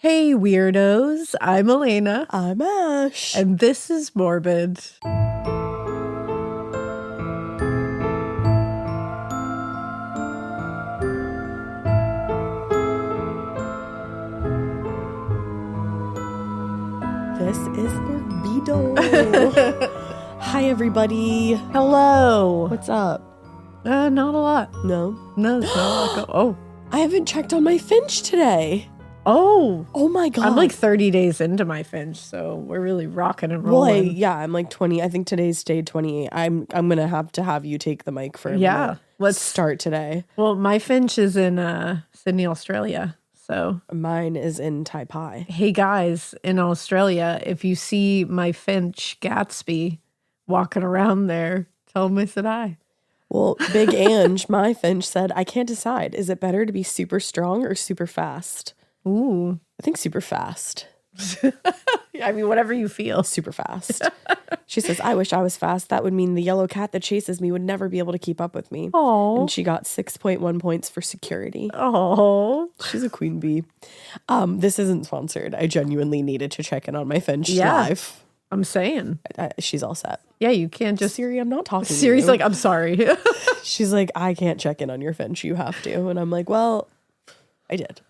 Hey weirdos, I'm Elena. I'm Ash. And this is Morbid. This is Morbido. Hi, everybody. Hello. What's up? Not a lot. No, It's not a lot. Oh. I haven't checked on my Finch today. Oh. Oh my God. I'm like 30 days into my Finch, so we're really rocking and Well, rolling. I'm like 20. I think today's day 28. I'm gonna have to have you take the mic for a minute. Let's start today. Well, my Finch is in Sydney, Australia. So Mine is in Taipei. hey guys, in Australia, if you see my Finch Gatsby walking around there, tell him I said hi. Well, Big Ange, my Finch, said, I can't decide. Is it better to be super strong or super fast? Ooh. I think super fast. I mean, whatever you feel. Super fast. She says, I wish I was fast. That would mean the yellow cat that chases me would never be able to keep up with me. Oh. And she got 6.1 points for security. Oh. She's a queen bee. This isn't sponsored. I genuinely needed to check in on my Finch live. I'm saying. She's all set. Yeah, you can't just... Siri, I'm not talking Siri's to you. like, I'm sorry. She's like, I can't check in on your Finch. You have to. And I'm like, well, I did.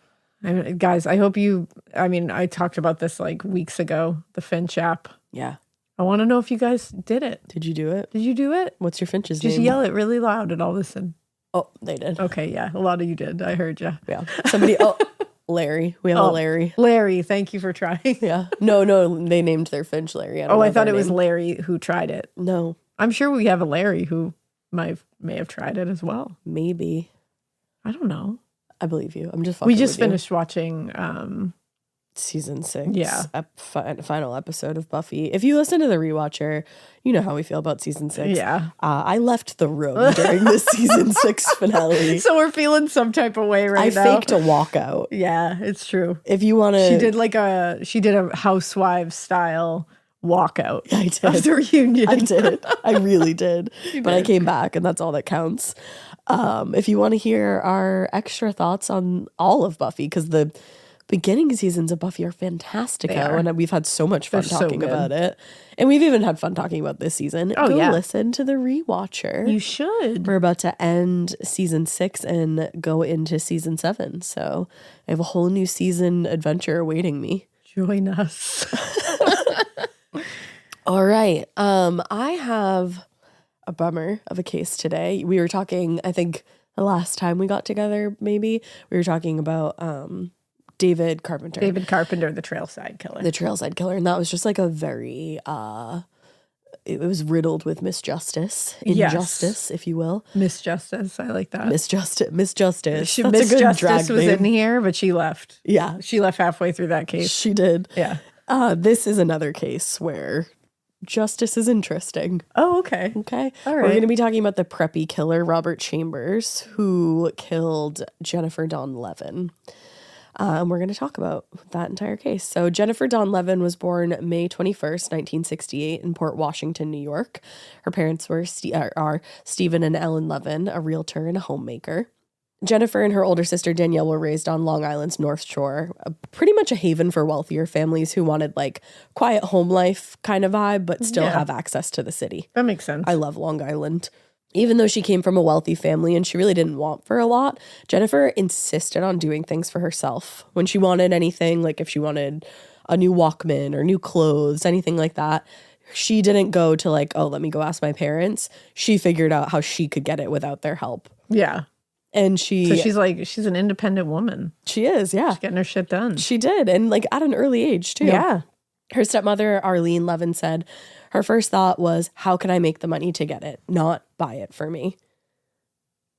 Guys, I hope you... I talked about this like weeks ago, the Finch app. Yeah. I want to know if you guys did it. Did you do it? Did you do it? What's your Finch's Just name? yell it really loud and I'll listen. Oh, they did. Okay, yeah. A lot of you did. I heard you. Yeah. Somebody... Larry. We have a Larry. Larry, thank you for trying. Yeah. No, they named their Finch Larry. I thought it was Larry who tried it. No. I'm sure we have a Larry who may have tried it as well. Maybe. I don't know. I believe you. I'm just fucking We just with you. finished watching Season 6. Yeah. Final episode of Buffy. If you listen to the rewatcher, you know how we feel about season 6. Yeah. I left the room during the season 6 finale. So we're feeling some type of way right now. I faked a walkout. Yeah, it's true. If you want to... She did a housewives style walkout. I did. Of the reunion. I did. I really did. You But did. I came back, and that's all that counts. If you want to hear our extra thoughts on all of Buffy, because the beginning seasons of Buffy are fantastic, and we've had so much fun talking about it. And we've even had fun talking about this season. Go listen to the rewatcher. You should. We're about to end season 6 and go into season 7. So I have a whole new season adventure awaiting me. Join us. All right. I have a bummer of a case today. We were talking, I think the last time we got together, maybe, we were talking about David Carpenter. David Carpenter, the Trailside Killer. The Trailside Killer. And that was just like a very, it was riddled with injustice, if you will. Misjustice. I like that. Misjustice. Misjustice was in here, but she left. Yeah. She left halfway through that case. She did. Yeah. This is another case where justice is interesting. Oh, okay. Okay. All right. We're going to be talking about the Preppy killer, Robert Chambers, who killed Jennifer Levin. And we're going to talk about that entire case. So Jennifer Levin was born May 21st, 1968 in Port Washington, New York. Her parents were Stephen and Ellen Levin, a realtor and a homemaker. Jennifer and her older sister Danielle were raised on Long Island's North Shore, pretty much a haven for wealthier families who wanted like quiet home life kind of vibe, but still have access to the city. That makes sense. I love Long Island. Even though she came from a wealthy family and she really didn't want for a lot, Jennifer insisted on doing things for herself. When she wanted anything, like if she wanted a new Walkman or new clothes, anything like that, she didn't go to like, oh, let me go ask my parents. She figured out how she could get it without their help. Yeah. And So she's an independent woman. She is, yeah. She's getting her shit done. She did. And like at an early age too. Yeah. Her stepmother, Arlene Levin, said her first thought was, how can I make the money to get it? Not buy it for me.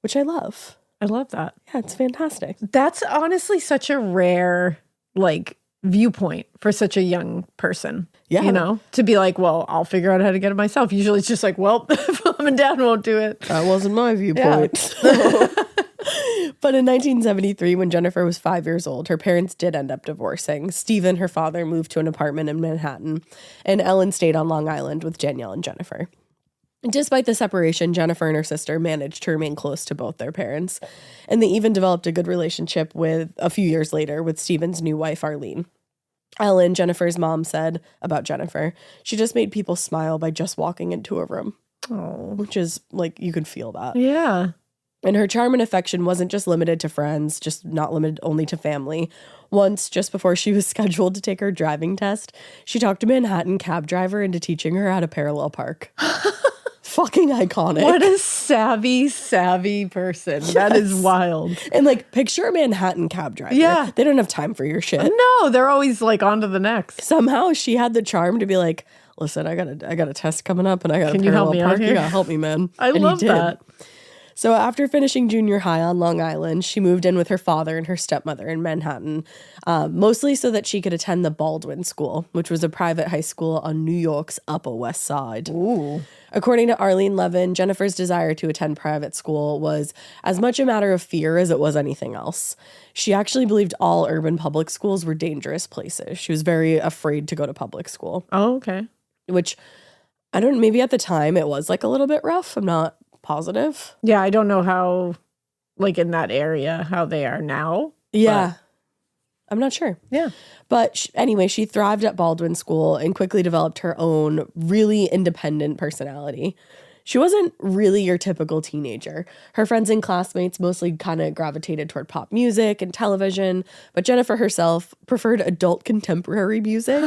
Which I love. I love that. Yeah, it's fantastic. That's honestly such a rare, like, viewpoint for such a young person. Yeah. You know, to be like, well, I'll figure out how to get it myself. Usually it's just like, well, mom and dad won't do it. That wasn't my viewpoint. But in 1973, when Jennifer was 5 years old, her parents did end up divorcing. Stephen, her father, moved to an apartment in Manhattan, and Ellen stayed on Long Island with Danielle and Jennifer. Despite the separation, Jennifer and her sister managed to remain close to both their parents, and they even developed a good relationship with a few years later with Stephen's new wife, Arlene. Ellen, Jennifer's mom, said about Jennifer, she just made people smile by just walking into a room. Oh, Which is, like, you could feel that. yeah. And her charm and affection wasn't just limited to friends, just not limited only to family. Once, just before she was scheduled to take her driving test, she talked a Manhattan cab driver into teaching her how to parallel park. Fucking iconic. What a savvy person. That is wild. And, like, picture a Manhattan cab driver. Yeah. They don't have time for your shit. No, they're always like on to the next. Somehow she had the charm to be like, listen, I got a test coming up and I got to parallel me out park. here? You got to help me, man. I And he love did. that. So after finishing junior high on Long Island, she moved in with her father and her stepmother in Manhattan, mostly so that she could attend the Baldwin School, which was a private high school on New York's Upper West Side. Ooh. According to Arlene Levin, Jennifer's desire to attend private school was as much a matter of fear as it was anything else. She actually believed all urban public schools were dangerous places. She was very afraid to go to public school, Oh, okay. which maybe at the time it was like a little bit rough. I'm not positive. Yeah, I don't know how, like in that area, how they are now. Yeah. I'm not sure. Yeah. But anyway, she thrived at Baldwin School and quickly developed her own really independent personality. She wasn't really your typical teenager. Her friends and classmates mostly kind of gravitated toward pop music and television, but Jennifer herself preferred adult contemporary music.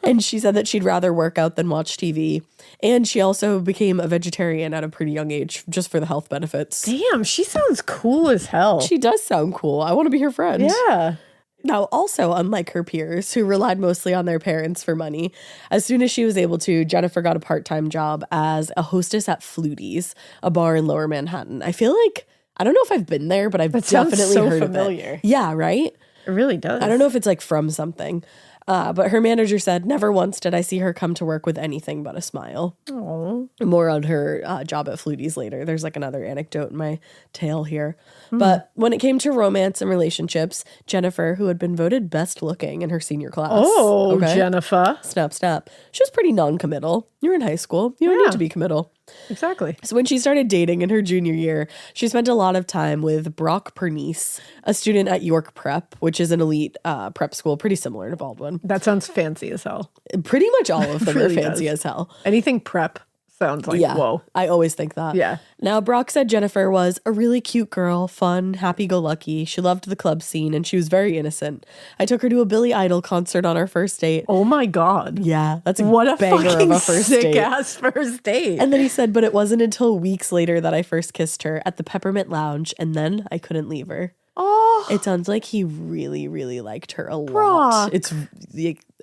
And she said that she'd rather work out than watch TV. And she also became a vegetarian at a pretty young age just for the health benefits. Damn, she sounds cool as hell. She does sound cool. I want to be her friend. Yeah. Now, also, unlike her peers, who relied mostly on their parents for money, as soon as she was able to, Jennifer got a part-time job as a hostess at Flutie's, a bar in Lower Manhattan. I feel like, I don't know if I've been there, but I've definitely so heard familiar. of it. Yeah, right? It really does. I don't know if it's like from something. But her manager said, never once did I see her come to work with anything but a smile. Oh. More on her job at Flutie's later. There's like another anecdote in my tale here. But when it came to romance and relationships, Jennifer, who had been voted best looking in her senior class. Oh, Jennifer. Snap, snap. She was pretty non-committal. You're in high school. You don't need to be committal. Exactly. So when she started dating in her junior year, she spent a lot of time with Brock Pernice, a student at York Prep, which is an elite prep school, pretty similar to Baldwin. That sounds fancy as hell. Pretty much all of them Really are fancy does. as hell. Anything prep sounds like, Yeah, whoa. I always think that. Yeah. Now, Brock said Jennifer was a really cute girl, fun, happy-go-lucky. She loved the club scene, and she was very innocent. I took her to a Billy Idol concert on our first date. Oh my God. Yeah, that's a What a banger fucking of a first sick date. ass first date. And then he said, but it wasn't until weeks later that I first kissed her at the Peppermint Lounge, and then I couldn't leave her. Oh, It sounds like he really, really liked her a Brock. lot.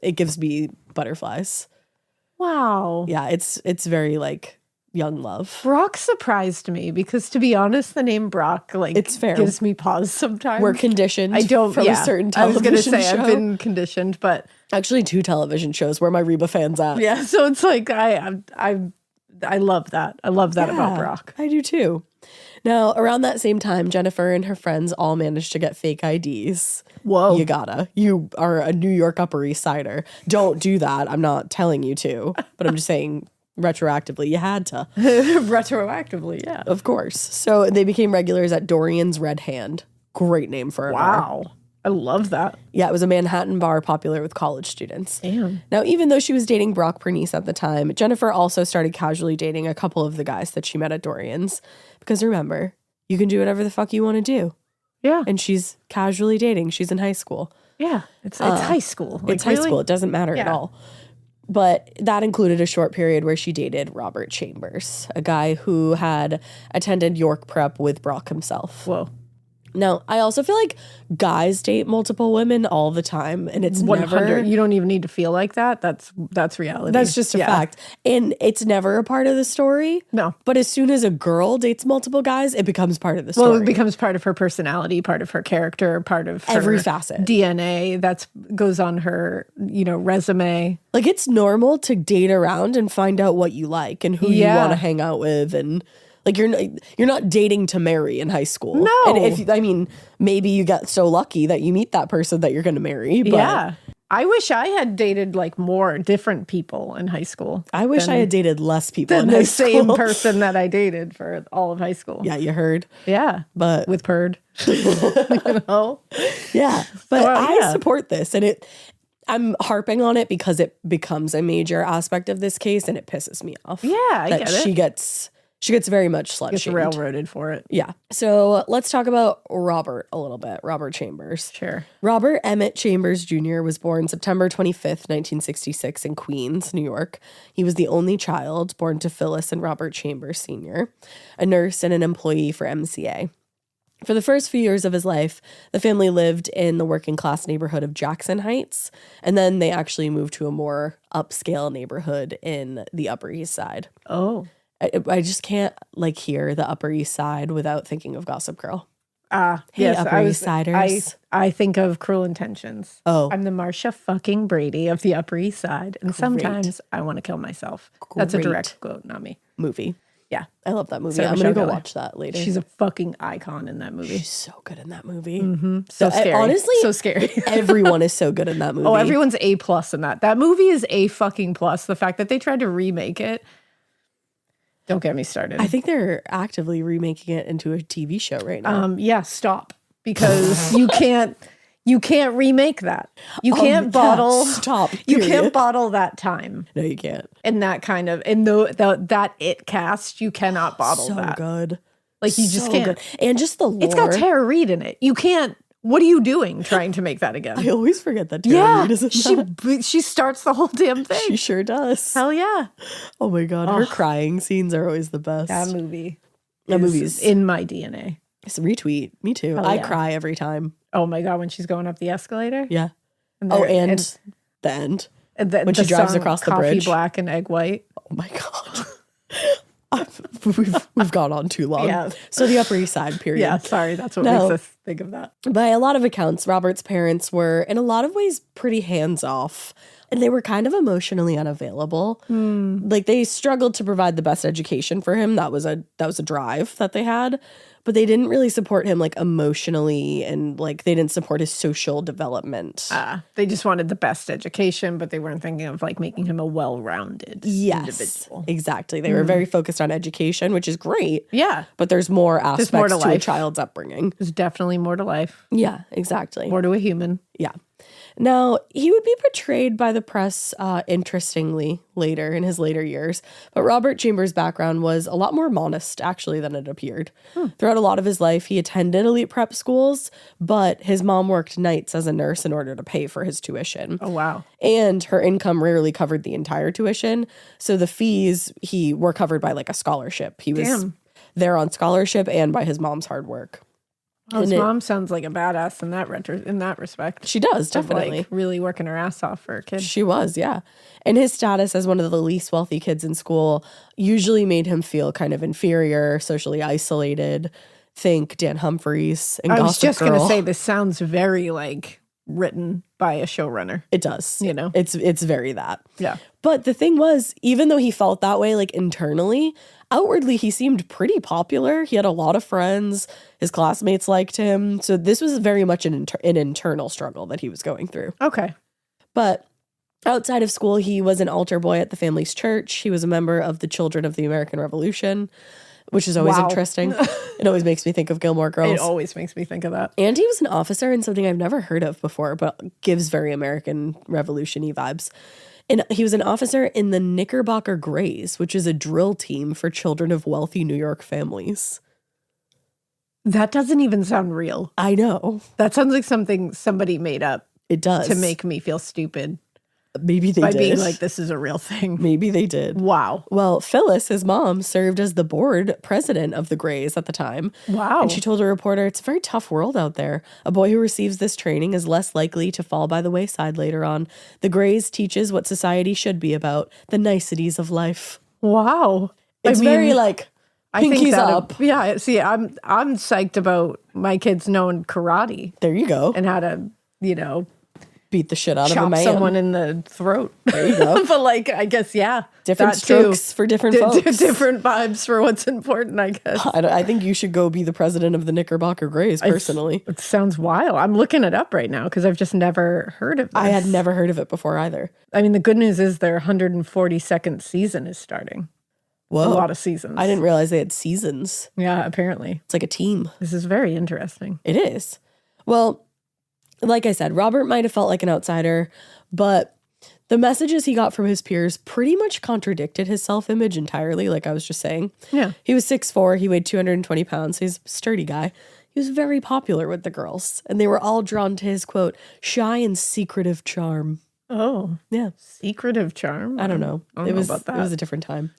It gives me butterflies. wow. Yeah, it's very like young love. Brock surprised me because, to be honest, the name Brock It's fair. gives me pause sometimes. We're conditioned. I don't from a certain I was television gonna say show. I've been conditioned, but Actually, 2 television shows where my Reba fans at. yeah. So it's like I love that. I love that about Yeah, Brock. I do too. Now, around that same time, Jennifer and her friends all managed to get fake IDs. Whoa. You are a New York Upper East Sider. Don't do that. I'm not telling you to, but I'm just saying retroactively, you had to. Retroactively, yeah. Of course. So they became regulars at Dorian's Red Hand. Great name for a bar. Wow. I love that. Yeah, it was a Manhattan bar popular with college students. Damn. Now, even though she was dating Brock Pernice at the time, Jennifer also started casually dating a couple of the guys that she met at Dorian's. Because remember, you can do whatever the fuck you want to do. Yeah. And she's casually dating. She's in high school. Yeah. It's high school. Like, It's high really? school. It doesn't matter at Yeah. all. But that included a short period where she dated Robert Chambers, a guy who had attended York Prep with Brock himself. Whoa. Now, I also feel like guys date multiple women all the time, and it's 100. never... You don't even need to feel like that. That's reality. That's just a fact. And it's never a part of the story. No. But as soon as a girl dates multiple guys, it becomes part of the story. Well, it becomes part of her personality, part of her character, part of Every her facet. DNA. That goes on her, resume. Like, it's normal to date around and find out what you like and who you Yeah. want to hang out with. And like, you're not dating to marry in high school. No. And maybe you get so lucky that you meet that person that you're going to marry. But Yeah. I wish I had dated like more different people in high school. I wish I had dated less people than in high the same school. person that I dated for all of high school. Yeah, you heard. Yeah. But with Purd. You know? Yeah. But So, I support this, and I'm harping on it because it becomes a major aspect of this case, and it pisses me off. Yeah, I that get it. She gets very much slut Gets shamed. railroaded for it. Yeah. So let's talk about Robert a little bit. Robert Chambers. Sure. Robert Emmett Chambers Jr. was born September 25th, 1966 in Queens, New York. He was the only child born to Phyllis and Robert Chambers Sr., a nurse and an employee for MCA. For the first few years of his life, the family lived in the working class neighborhood of Jackson Heights, and then they actually moved to a more upscale neighborhood in the Upper East Side. Oh. I just can't like hear the Upper East Side without thinking of Gossip Girl. Hey, yes, Upper East Siders. I think of Cruel Intentions. Oh. I'm the Marsha fucking Brady of the Upper East Side, and sometimes I want to kill myself. That's a direct quote, not me. Movie. Yeah. I love that movie. Sarah I'm going to Michelle go Gellar. watch that later. She's a fucking icon in that movie. She's so good in that movie. So scary. Honestly, so scary. everyone is so good in that movie. Oh, everyone's A+ in that. That movie is A fucking plus. The fact that they tried to remake it. Don't get me started. I think they're actively remaking it into a TV show right now. Yeah, stop. Because you can't remake that. You can't bottle. Stop. You period. can't bottle that time. No, you can't. And that kind of that it cast, you cannot bottle So that. good. Like you just So can't. good. And just the lore. It's got Tara Reid in it. You can't. What are you doing trying to make that again? I always forget that Tara Reid is in that. she starts the whole damn thing. She sure does. Hell yeah. Oh my God. Her crying scenes are always the best. That movie. That movie's in my DNA. It's a retweet. Me too. Hell I yeah. cry every time. Oh my God, when she's going up the escalator. Yeah. And the end. When she drives across the bridge. Coffee black and egg white. Oh my God. we've gone on too long. Yeah. So the Upper East Side, period. Yeah, sorry. That's what makes us think of that. By a lot of accounts, Robert's parents were, in a lot of ways, pretty hands-off. And they were kind of emotionally unavailable. Like, they struggled to provide the best education for him. That was a drive that they had. But they didn't really support him, like, emotionally, and, like, they didn't support his social development. They just wanted the best education, but they weren't thinking of, like, making him a well-rounded individual. Exactly. They were very focused on education, which is great. Yeah. But there's more aspects more to to a life. child's upbringing. There's definitely more to life. Yeah, exactly. More to a human. Yeah. Now, he would be portrayed by the press interestingly later in his later years, but Robert Chambers' background was a lot more modest, actually, than it appeared. Throughout a lot of his life, he attended elite prep schools, but his mom worked nights as a nurse in order to pay for his tuition. Oh, wow. And her income rarely covered the entire tuition, so the fees were covered by, like, a scholarship. He was there on scholarship and by his mom's hard work. Oh, his mom sounds like a badass in that respect. She does, definitely. Like, really working her ass off for her kid. She was, yeah. And his status as one of the least wealthy kids in school usually made him feel kind of inferior, socially isolated. Think Dan Humphries and Gossip Girl. I was just going to say, this sounds very, like, written by a showrunner. It does. You know? It's very that. Yeah. But the thing was, even though he felt that way, like, internally, outwardly, he seemed pretty popular. He had a lot of friends. His classmates liked him. So this was very much an internal struggle that he was going through. Okay. But outside of school, he was an altar boy at the family's church. He was a member of the Children of the American Revolution, which is always interesting. It always makes me think of Gilmore Girls. It always makes me think of that. And he was an officer in something I've never heard of before, but gives very American Revolution-y vibes. And he was an officer in the Knickerbocker Greys, which is a drill team for children of wealthy New York families. That doesn't even sound real. I know. That sounds like something somebody made up. It does. To make me feel stupid. Maybe they did. By being like, this is a real thing. Maybe they did. Wow. Well, Phyllis, his mom, served as the board president of the Greys at the time. Wow. And she told a reporter, it's a very tough world out there. A boy who receives this training is less likely to fall by the wayside later on. The Greys teaches what society should be about, the niceties of life. Wow. It's very like, pinkies up. Yeah. See, I'm psyched about my kids knowing karate. There you go. And how to, beat the shit out of a chop man. someone in the throat. There you go. But like, I guess, yeah. Different that too. strokes for different folks. Different vibes for what's important, I guess. I think you should go be the president of the Knickerbocker Greys, personally. It sounds wild. I'm looking it up right now because I've just never heard of this. I had never heard of it before either. I mean, the good news is their 142nd season is starting. Whoa. A lot of seasons. I didn't realize they had seasons. Yeah, apparently. It's like a team. This is very interesting. It is. Well, like I said, Robert might have felt like an outsider, but the messages he got from his peers pretty much contradicted his self-image entirely, like I was just saying. Yeah. He was 6'4", he weighed 220 pounds, so he's a sturdy guy. He was very popular with the girls, and they were all drawn to his, quote, shy and secretive charm. Oh. Yeah. Secretive charm? I don't know. I don't know about that. It was a different time.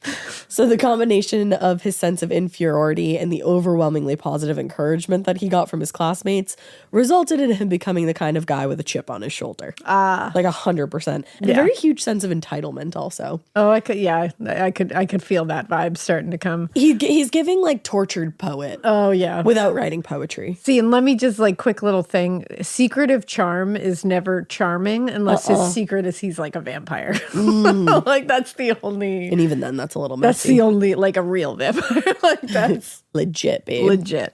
So the combination of his sense of inferiority and the overwhelmingly positive encouragement that he got from his classmates resulted in him becoming the kind of guy with a chip on his shoulder. Like 100%. And a very huge sense of entitlement also. Oh, I could feel that vibe starting to come. He's giving like tortured poet. Oh, yeah. Without writing poetry. See, and let me just like quick little thing. Secretive charm is never charming unless his secret is he's like a vampire. Like that's the only. And even then, that's a little That's messy. the only like a real vampire. Like that's Legit, babe. legit.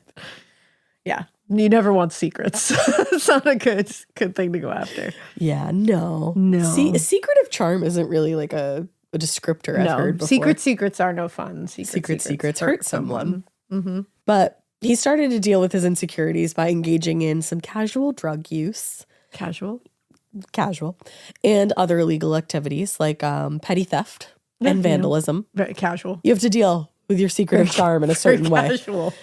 Yeah, you never want secrets. It's not a good thing to go after. Yeah, no. See, a secretive charm isn't really like a descriptor I've heard before. Secrets are no fun. Secrets hurt someone. Mm-hmm. But he started to deal with his insecurities by engaging in some casual drug use. Casual, and other illegal activities like petty theft and vandalism. Very casual. You have to deal with your secretive charm in a certain way. Casual.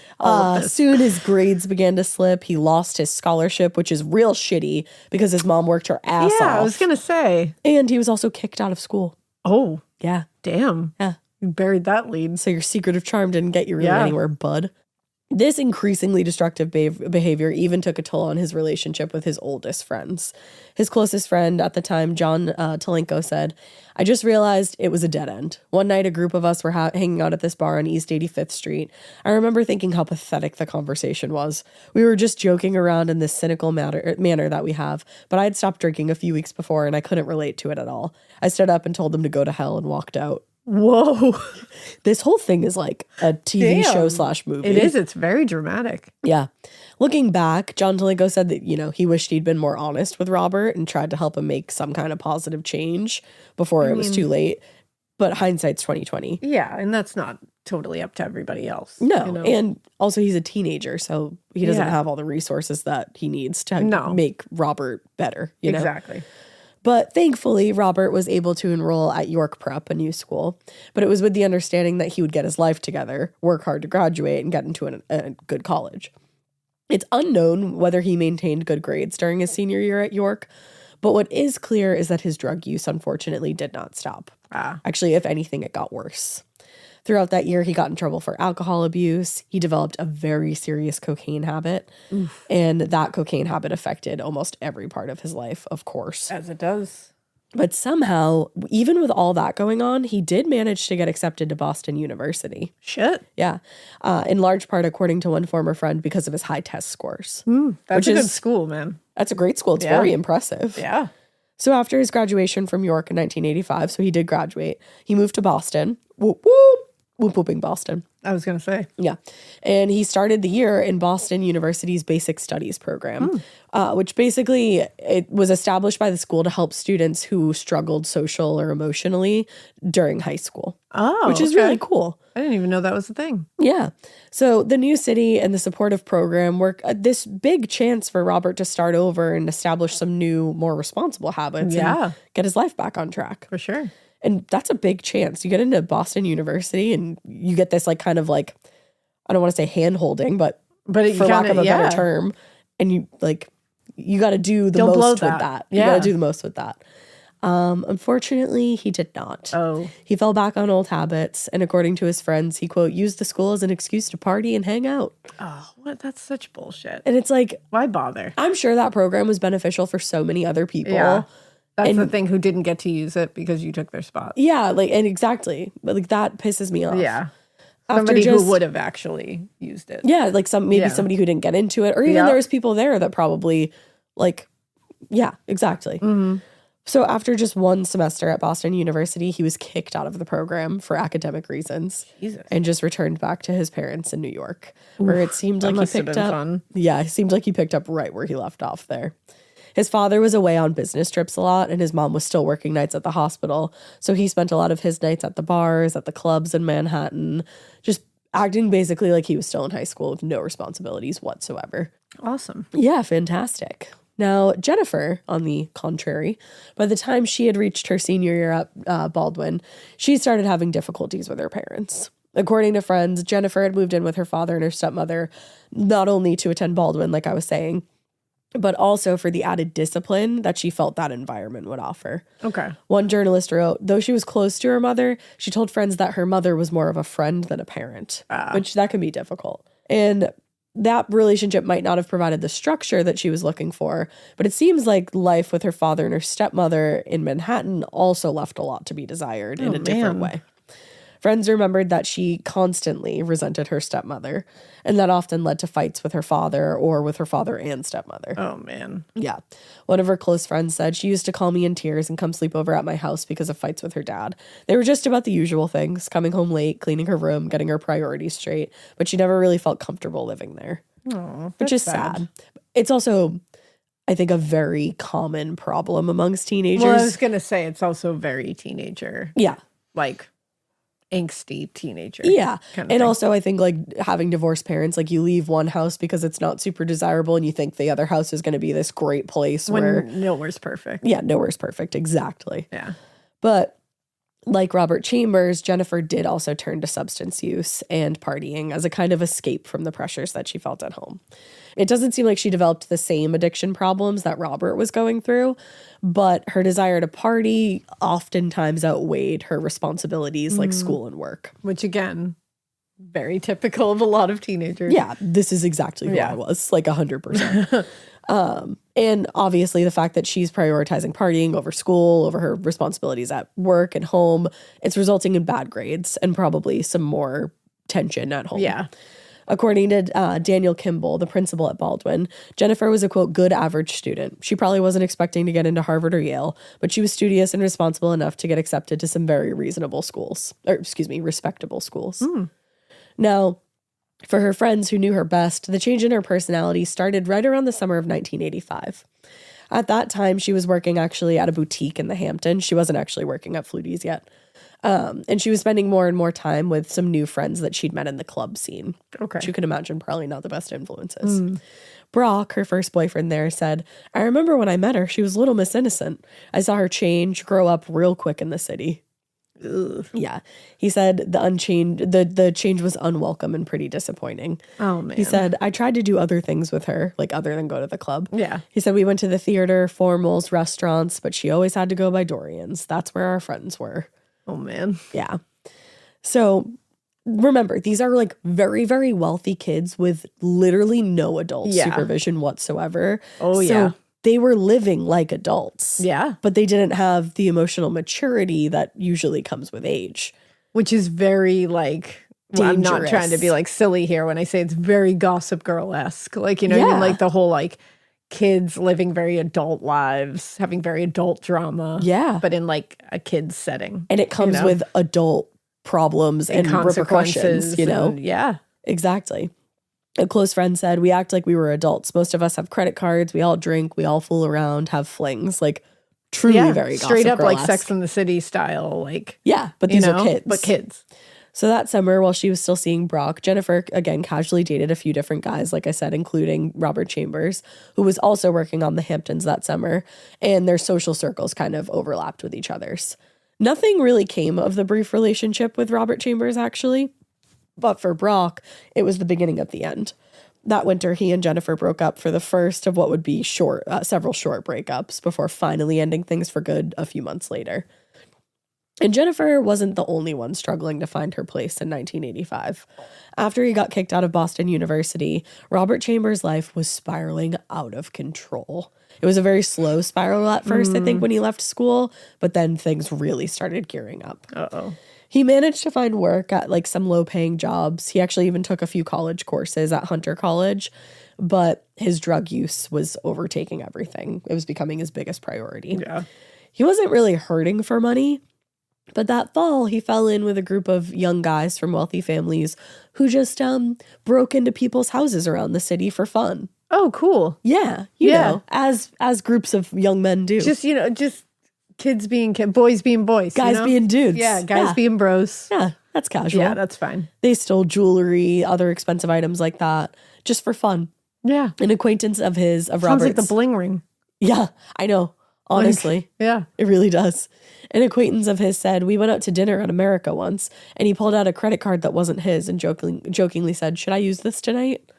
Soon his grades began to slip. He lost his scholarship, which is real shitty because his mom worked her ass off. Yeah, I was going to say. And he was also kicked out of school. Oh. Yeah. Damn. Yeah. You buried that lead. So your secretive charm didn't get you really anywhere, bud. This increasingly destructive behavior even took a toll on his relationship with his oldest friends. His closest friend at the time, John Talenko, said, I just realized it was a dead end. One night, a group of us were hanging out at this bar on East 85th Street. I remember thinking how pathetic the conversation was. We were just joking around in this cynical manner that we have, but I had stopped drinking a few weeks before and I couldn't relate to it at all. I stood up and told them to go to hell and walked out. Whoa. This whole thing is like a TV show / movie. It is. It's very dramatic. Yeah. Looking back, John Talenko said that, he wished he'd been more honest with Robert and tried to help him make some kind of positive change before it was too late. But hindsight's 2020. Yeah, and that's not totally up to everybody else. No. And also he's a teenager, so he doesn't have all the resources that he needs to make Robert better. Exactly. But thankfully, Robert was able to enroll at York Prep, a new school. But it was with the understanding that he would get his life together, work hard to graduate, and get into a good college. It's unknown whether he maintained good grades during his senior year at York, but what is clear is that his drug use, unfortunately, did not stop. Actually, if anything, it got worse. Throughout that year, he got in trouble for alcohol abuse. He developed a very serious cocaine habit. And that cocaine habit affected almost every part of his life, of course. As it does. But somehow, even with all that going on, he did manage to get accepted to Boston University. Shit. Yeah. In large part, according to one former friend, because of his high test scores. That's a good school, man. That's a great school. It's very impressive. Yeah. So after his graduation from York in 1985, so he did graduate, he moved to Boston. Whoop, whoop. Whoop, whooping Boston. I was going to say. Yeah. And he started the year in Boston University's Basic Studies program, which basically it was established by the school to help students who struggled social or emotionally during high school. Oh, which is really cool. I didn't even know that was a thing. Yeah. So the new city and the supportive program were this big chance for Robert to start over and establish some new, more responsible habits and get his life back on track. For sure. And that's a big chance. You get into Boston University and you get this like kind of like, I don't want to say hand holding, but for lack of a better term. And you got to do the most with that. You got to do the most with that. Unfortunately, he did not. Oh. He fell back on old habits. And according to his friends, he, quote, used the school as an excuse to party and hang out. Oh, what? That's such bullshit. And it's like, why bother? I'm sure that program was beneficial for so many other people. Yeah. That's the thing, who didn't get to use it because you took their spot. Yeah, and exactly. But that pisses me off. Yeah. Somebody who would have actually used it. Yeah, somebody who didn't get into it. Or even there was people there that probably Yeah, exactly. So after just one semester at Boston University, he was kicked out of the program for academic reasons. Jesus. And just returned back to his parents in New York, where it seemed like he picked up. Fun. Yeah, it seemed like he picked up right where he left off there. His father was away on business trips a lot, and his mom was still working nights at the hospital. So he spent a lot of his nights at the bars, at the clubs in Manhattan, just acting basically like he was still in high school with no responsibilities whatsoever. Awesome. Yeah, fantastic. Now, Jennifer, on the contrary, by the time she had reached her senior year at Baldwin, she started having difficulties with her parents. According to friends, Jennifer had moved in with her father and her stepmother, not only to attend Baldwin, like I was saying, but also for the added discipline that she felt that environment would offer. Okay. One journalist wrote, though she was close to her mother, she told friends that her mother was more of a friend than a parent, which that can be difficult. And that relationship might not have provided the structure that she was looking for, but it seems like life with her father and her stepmother in Manhattan also left a lot to be desired in a different way. Friends remembered that she constantly resented her stepmother, and that often led to fights with her father or with her father and stepmother. Oh, man. Yeah. One of her close friends said, she used to call me in tears and come sleep over at my house because of fights with her dad. They were just about the usual things, coming home late, cleaning her room, getting her priorities straight, but she never really felt comfortable living there. Oh, which is sad. It's also, I think, a very common problem amongst teenagers. Well, I was going to say it's also very teenager. Yeah. Like angsty teenager. Yeah. Kind of and thing. also I think like having divorced parents, like you leave one house because it's not super desirable and you think the other house is going to be this great place where nowhere's perfect. Yeah, nowhere's perfect. Exactly. Yeah. But like Robert Chambers, Jennifer did also turn to substance use and partying as a kind of escape from the pressures that she felt at home. It doesn't seem like she developed the same addiction problems that Robert was going through, but her desire to party oftentimes outweighed her responsibilities like school and work. Which, again, very typical of a lot of teenagers. Yeah, this is exactly who I was, like 100%. And obviously the fact that she's prioritizing partying over school, over her responsibilities at work and home, it's resulting in bad grades and probably some more tension at home. Yeah. According to Daniel Kimball, the principal at Baldwin, Jennifer was a, quote, good average student. She probably wasn't expecting to get into Harvard or Yale, but she was studious and responsible enough to get accepted to some very respectable schools. Now, for her friends who knew her best, the change in her personality started right around the summer of 1985. At that time, she was working actually at a boutique in the Hamptons. She wasn't actually working at Flutie's yet. And she was spending more and more time with some new friends that she'd met in the club scene. Okay. Which you can imagine probably not the best influences. Brock, her first boyfriend there, said, I remember when I met her, she was Little Miss Innocent. I saw her grow up real quick in the city. Ugh. Yeah. He said the change was unwelcome and pretty disappointing. Oh, man. He said, I tried to do other things with her, like other than go to the club. Yeah. He said, we went to the theater, formals, restaurants, but she always had to go by Dorian's. That's where our friends were. Oh, man. Yeah. So remember, these are like very, very wealthy kids with literally no adult supervision whatsoever. Oh, so yeah. they were living like adults. Yeah. But they didn't have the emotional maturity that usually comes with age. Which is very like, well, I'm not Dangerous. trying to be like silly here when I say it's very Gossip Girl-esque. Like, you know, what I mean? Like the whole like kids living very adult lives, having very adult drama. Yeah. But in like a kid's setting. And it comes with adult problems and repercussions, you know? Yeah. Exactly. A close friend said, we act like we were adults. Most of us have credit cards. We all drink. We all fool around, have flings. Like, truly very straight Gossip up like Girl-esque. Sex and the City style. Like, yeah, but these are kids. But kids. So that summer, while she was still seeing Brock, Jennifer, again, casually dated a few different guys, like I said, including Robert Chambers, who was also working on the Hamptons that summer, and their social circles kind of overlapped with each other's. Nothing really came of the brief relationship with Robert Chambers, actually, but for Brock, it was the beginning of the end. That winter, he and Jennifer broke up for the first of what would be several short breakups before finally ending things for good a few months later. And Jennifer wasn't the only one struggling to find her place in 1985. After he got kicked out of Boston University, Robert Chambers' life was spiraling out of control. It was a very slow spiral at first, I think, when he left school, but then things really started gearing up. Uh-oh. He managed to find work at like some low-paying jobs. He actually even took a few college courses at Hunter College, but his drug use was overtaking everything. It was becoming his biggest priority. Yeah. He wasn't really hurting for money, but that fall he fell in with a group of young guys from wealthy families who just broke into people's houses around the city for fun. Oh, cool. Yeah, you know, as groups of young men do. Just kids being boys being boys. Guys being dudes. Yeah, guys being bros. Yeah, that's casual. Yeah, that's fine. They stole jewelry, other expensive items like that, just for fun. Yeah. An acquaintance of Sounds Robert's. like the bling ring. Yeah, I know. Honestly. Yeah. It really does. An acquaintance of his said, "We went out to dinner at America once, and he pulled out a credit card that wasn't his and jokingly said, 'Should I use this tonight?'"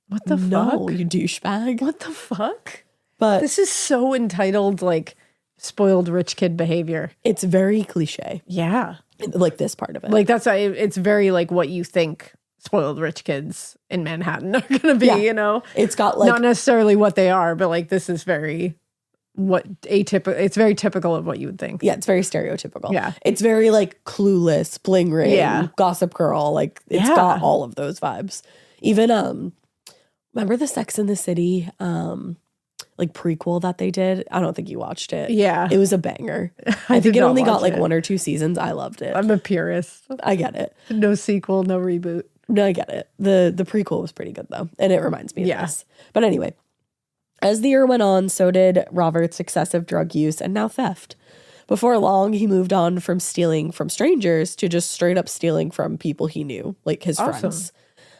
What the fuck? No, you douchebag. What the fuck? But this is so entitled, like, spoiled rich kid behavior. It's very cliche. Yeah. Like this part of it. Like, that's why it's very, like, what you think spoiled rich kids in Manhattan are going to be, you know? It's got, like... Not necessarily what they are, but, like, this is very... it's very typical of what you would think. Yeah, it's very stereotypical. Yeah. It's very like Clueless, Bling Ring, Gossip Girl. Like it's got all of those vibes. Even remember the Sex and the City like prequel that they did? I don't think you watched it. Yeah. It was a banger. I think it only got like 1 or 2 seasons. I loved it. I'm a purist. I get it. No sequel, no reboot. No, I get it. The prequel was pretty good though. And it reminds me of this. But anyway, as the year went on, so did Robert's excessive drug use and now theft. Before long, he moved on from stealing from strangers to just straight up stealing from people he knew, like his friends.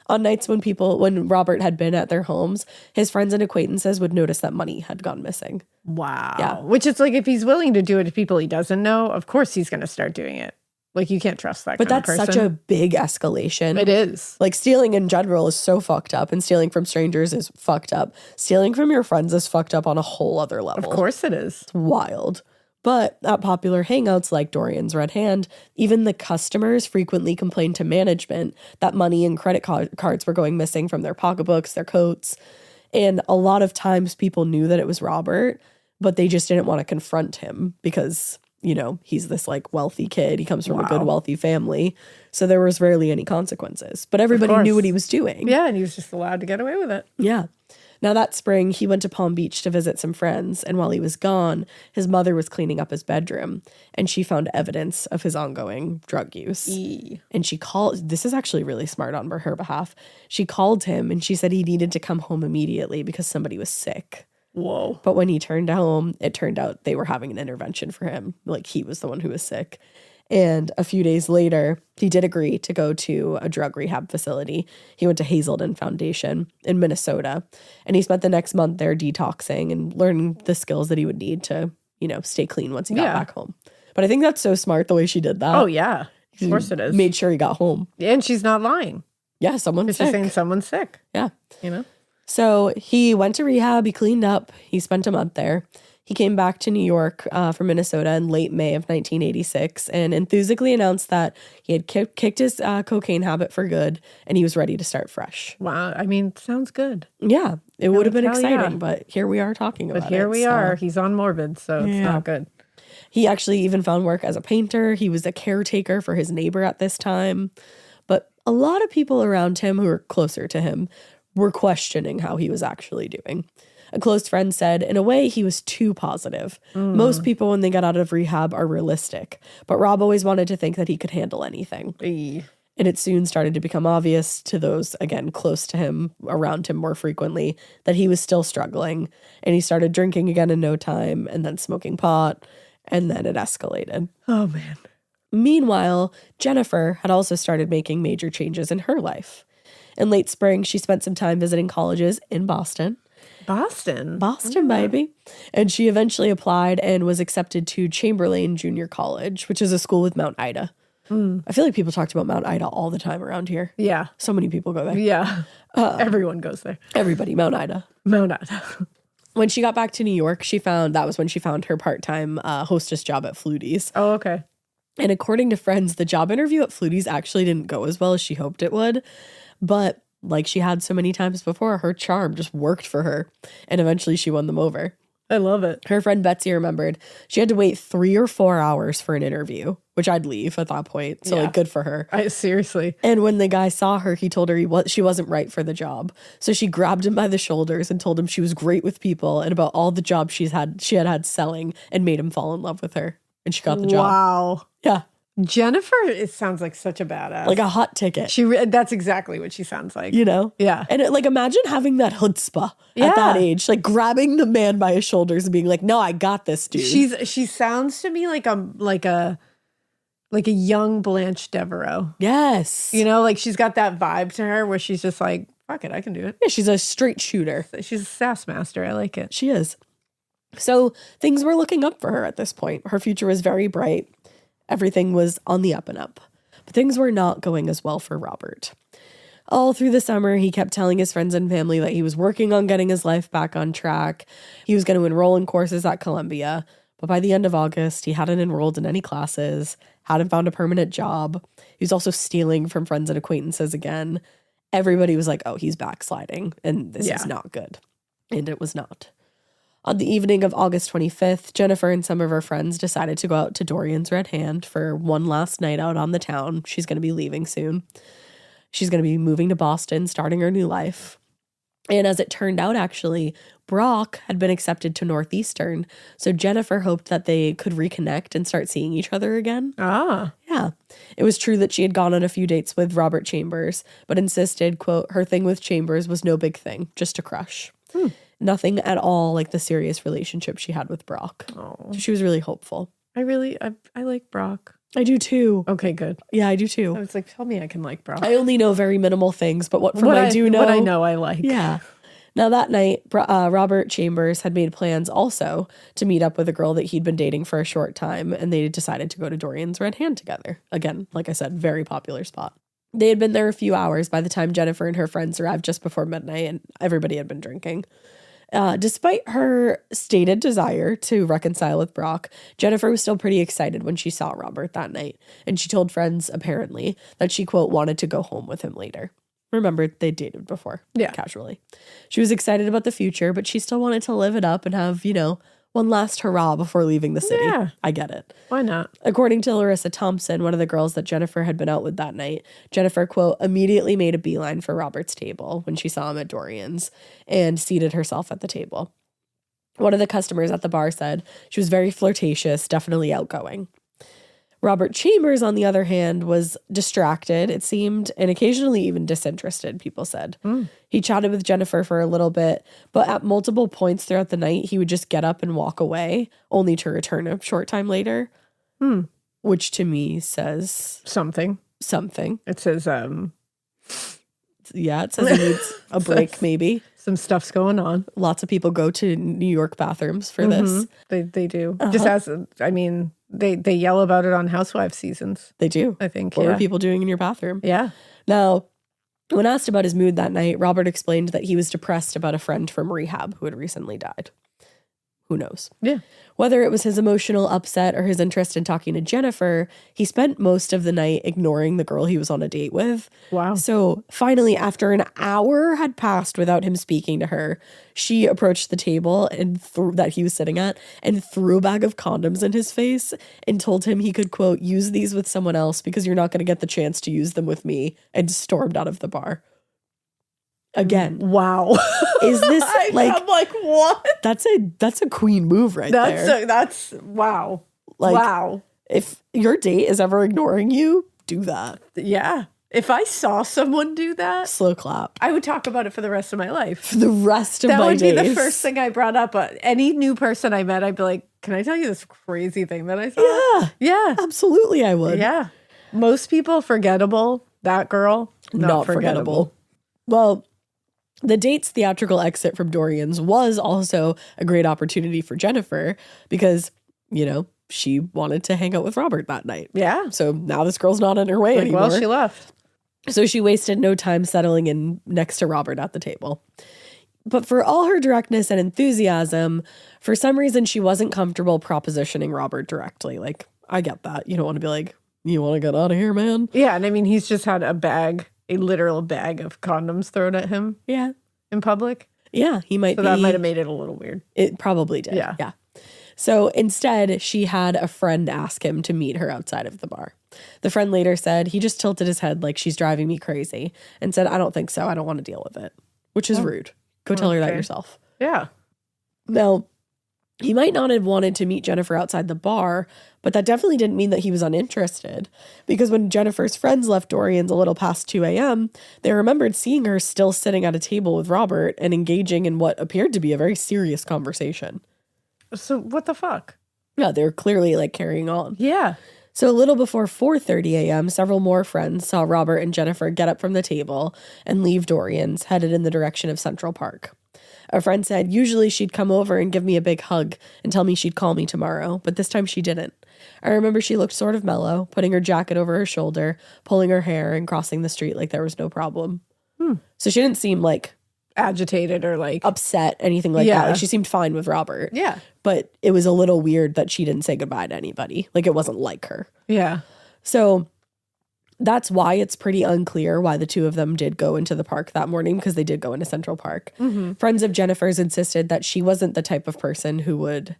On nights when Robert had been at their homes, his friends and acquaintances would notice that money had gone missing. Wow. Yeah. Which is like, if he's willing to do it to people he doesn't know, of course he's going to start doing it. Like, you can't trust that But kind of that's person. such a big escalation. It is. Like, stealing in general is so fucked up, and stealing from strangers is fucked up. Stealing from your friends is fucked up on a whole other level. Of course it is. It's wild. But at popular hangouts like Dorian's Red Hand, even the customers frequently complained to management that money and credit cards were going missing from their pocketbooks, their coats. And a lot of times people knew that it was Robert, but they just didn't want to confront him because... you know, he's this like wealthy kid. He comes from a good wealthy family. So there was rarely any consequences. But everybody knew what he was doing. Yeah, and he was just allowed to get away with it. Yeah. Now that spring, he went to Palm Beach to visit some friends. And while he was gone, his mother was cleaning up his bedroom. And she found evidence of his ongoing drug use. And she called, this is actually really smart on her behalf. She called him and she said he needed to come home immediately because somebody was sick. Whoa. But when he turned home, it turned out they were having an intervention for him. Like, he was the one who was sick. And a few days later, he did agree to go to a drug rehab facility. He went to Hazelden Foundation in Minnesota. And he spent the next month there detoxing and learning the skills that he would need to, you know, stay clean once he got back home. But I think that's so smart the way she did that. Oh, yeah. Of course it is. Made sure he got home. And she's not lying. Yeah, someone's sick. She's saying someone's sick. Yeah. You know? So he went to rehab, he cleaned up, he spent a month there. He came back to New York from Minnesota in late May of 1986 and enthusiastically announced that he had kicked his cocaine habit for good and he was ready to start fresh. Wow. I mean, sounds good. Yeah, it would have been exciting, yeah. but here we are talking about it. But here we are. He's on Morbid, so it's not good. He actually even found work as a painter. He was a caretaker for his neighbor at this time. But a lot of people around him who were closer to him were questioning how he was actually doing. A close friend said, in a way, he was too positive. Most people, when they got out of rehab, are realistic. But Rob always wanted to think that he could handle anything. And it soon started to become obvious to those, again, close to him, around him more frequently, that he was still struggling. And he started drinking again in no time, and then smoking pot, and then it escalated. Oh, man. Meanwhile, Jennifer had also started making major changes in her life. In late spring, she spent some time visiting colleges in Boston. Boston, baby. And she eventually applied and was accepted to Chamberlain Junior College, which is a school with Mount Ida. I feel like people talked about Mount Ida all the time around here. Yeah. So many people go there. Yeah. Everyone goes there. Everybody, Mount Ida. Mount Ida. When she got back to New York, that was when she found her part-time hostess job at Flutie's. Oh, okay. And according to friends, the job interview at Flutie's actually didn't go as well as she hoped it would. But like she had so many times before, her charm just worked for her. And eventually she won them over. I love it. Her friend Betsy remembered she had to wait 3 or 4 hours for an interview, which I'd leave at that point. So, like, good for her. Seriously. And when the guy saw her, he told her she wasn't right for the job. So she grabbed him by the shoulders and told him she was great with people and about all the jobs she had selling, and made him fall in love with her. And she got the job. Wow. Yeah. Jennifer, it sounds like such a badass. Like a hot ticket. That's exactly what she sounds like. You know? Yeah. And imagine having that chutzpah at that age, like grabbing the man by his shoulders and being like, "No, I got this, dude." She sounds to me like a young Blanche Devereaux. Yes. You know, like she's got that vibe to her where she's just like, fuck it, I can do it. Yeah, she's a straight shooter. She's a sass master. I like it. She is. So things were looking up for her at this point. Her future was very bright. Everything was on the up and up. But things were not going as well for Robert. All through the summer, he kept telling his friends and family that he was working on getting his life back on track. He was going to enroll in courses at Columbia. But by the end of August, he hadn't enrolled in any classes, hadn't found a permanent job. He was also stealing from friends and acquaintances again. Everybody was like, oh, he's backsliding, and this is not good. And it was not. On the evening of August 25th, Jennifer and some of her friends decided to go out to Dorian's Red Hand for one last night out on the town. She's going to be leaving soon. She's going to be moving to Boston, starting her new life. And as it turned out, actually, Brock had been accepted to Northeastern. So Jennifer hoped that they could reconnect and start seeing each other again. Ah. Yeah. It was true that she had gone on a few dates with Robert Chambers, but insisted, quote, her thing with Chambers was no big thing, just a crush. Nothing at all like the serious relationship she had with Brock. Oh. So she was really hopeful. I like Brock. I do too. Okay, good. Yeah, I do too. I was like, tell me I can like Brock. I only know very minimal things, but what I do know. What I know I like. Yeah. Now that night, Robert Chambers had made plans also to meet up with a girl that he'd been dating for a short time, and they decided to go to Dorian's Red Hand together. Again, like I said, very popular spot. They had been there a few hours by the time Jennifer and her friends arrived just before midnight, and everybody had been drinking. Despite her stated desire to reconcile with Brock, Jennifer was still pretty excited when she saw Robert that night, and she told friends, apparently, that she, quote, wanted to go home with him later. Remember, they dated before, casually. She was excited about the future, but she still wanted to live it up and have, one last hurrah before leaving the city. Yeah. I get it. Why not? According to Larissa Thompson, one of the girls that Jennifer had been out with that night, Jennifer, quote, immediately made a beeline for Robert's table when she saw him at Dorian's and seated herself at the table. One of the customers at the bar said she was very flirtatious, definitely outgoing. Robert Chambers, on the other hand, was distracted, it seemed, and occasionally even disinterested, people said. He chatted with Jennifer for a little bit, but at multiple points throughout the night, he would just get up and walk away, only to return a short time later, which to me says... Something. It says, yeah, it says he needs a break, maybe. Some stuff's going on. Lots of people go to New York bathrooms for this. They do. Just as, they yell about it on Housewives seasons. They do. I think, What were people doing in your bathroom? Yeah. Now, when asked about his mood that night, Robert explained that he was depressed about a friend from rehab who had recently died. Who knows? Yeah. Whether it was his emotional upset or his interest in talking to Jennifer, he spent most of the night ignoring the girl he was on a date with. Wow. So finally, after an hour had passed without him speaking to her, she approached the table that he was sitting at and threw a bag of condoms in his face and told him he could, quote, use these with someone else because you're not going to get the chance to use them with me, and stormed out of the bar. Again. Wow. Is this like... I'm like, what? That's a queen move there. That's wow. Like, wow. If your date is ever ignoring you, do that. Yeah. If I saw someone do that, slow clap. I would talk about it for the rest of my life. For the rest of my days. That would be the first thing I brought up. Any new person I met, I'd be like, can I tell you this crazy thing that I saw? Yeah. Yeah. Absolutely, I would. Yeah. Most people, forgettable. That girl, not forgettable. Well, the date's theatrical exit from Dorian's was also a great opportunity for Jennifer because, she wanted to hang out with Robert that night. Yeah. So now this girl's not in her way anymore. Well, she left. So she wasted no time settling in next to Robert at the table. But for all her directness and enthusiasm, for some reason she wasn't comfortable propositioning Robert directly. Like, I get that. You don't want to be like, you want to get out of here, man? Yeah, and he's just had a literal bag of condoms thrown at him. Yeah. In public. Yeah, he might So be. that might have made it a little weird. It probably did. Yeah. So instead, she had a friend ask him to meet her outside of the bar. The friend later said he just tilted his head like she's driving me crazy and said, I don't think so. I don't want to deal with it, which is rude. Go tell her that yourself. Yeah. Now, he might not have wanted to meet Jennifer outside the bar, but that definitely didn't mean that he was uninterested. Because when Jennifer's friends left Dorian's a little past 2 a.m., they remembered seeing her still sitting at a table with Robert and engaging in what appeared to be a very serious conversation. So what the fuck? Yeah, they're clearly like carrying on. Yeah. So a little before 4:30 a.m., several more friends saw Robert and Jennifer get up from the table and leave Dorian's, headed in the direction of Central Park. A friend said usually she'd come over and give me a big hug and tell me she'd call me tomorrow, but this time she didn't. I remember she looked sort of mellow, putting her jacket over her shoulder, pulling her hair, and crossing the street like there was no problem. So she didn't seem like agitated or like upset, anything like that. Like she seemed fine with Robert. Yeah. But it was a little weird that she didn't say goodbye to anybody. Like it wasn't like her. Yeah. So that's why it's pretty unclear why the two of them did go into the park that morning, because they did go into Central Park. Friends of Jennifer's insisted that she wasn't the type of person who would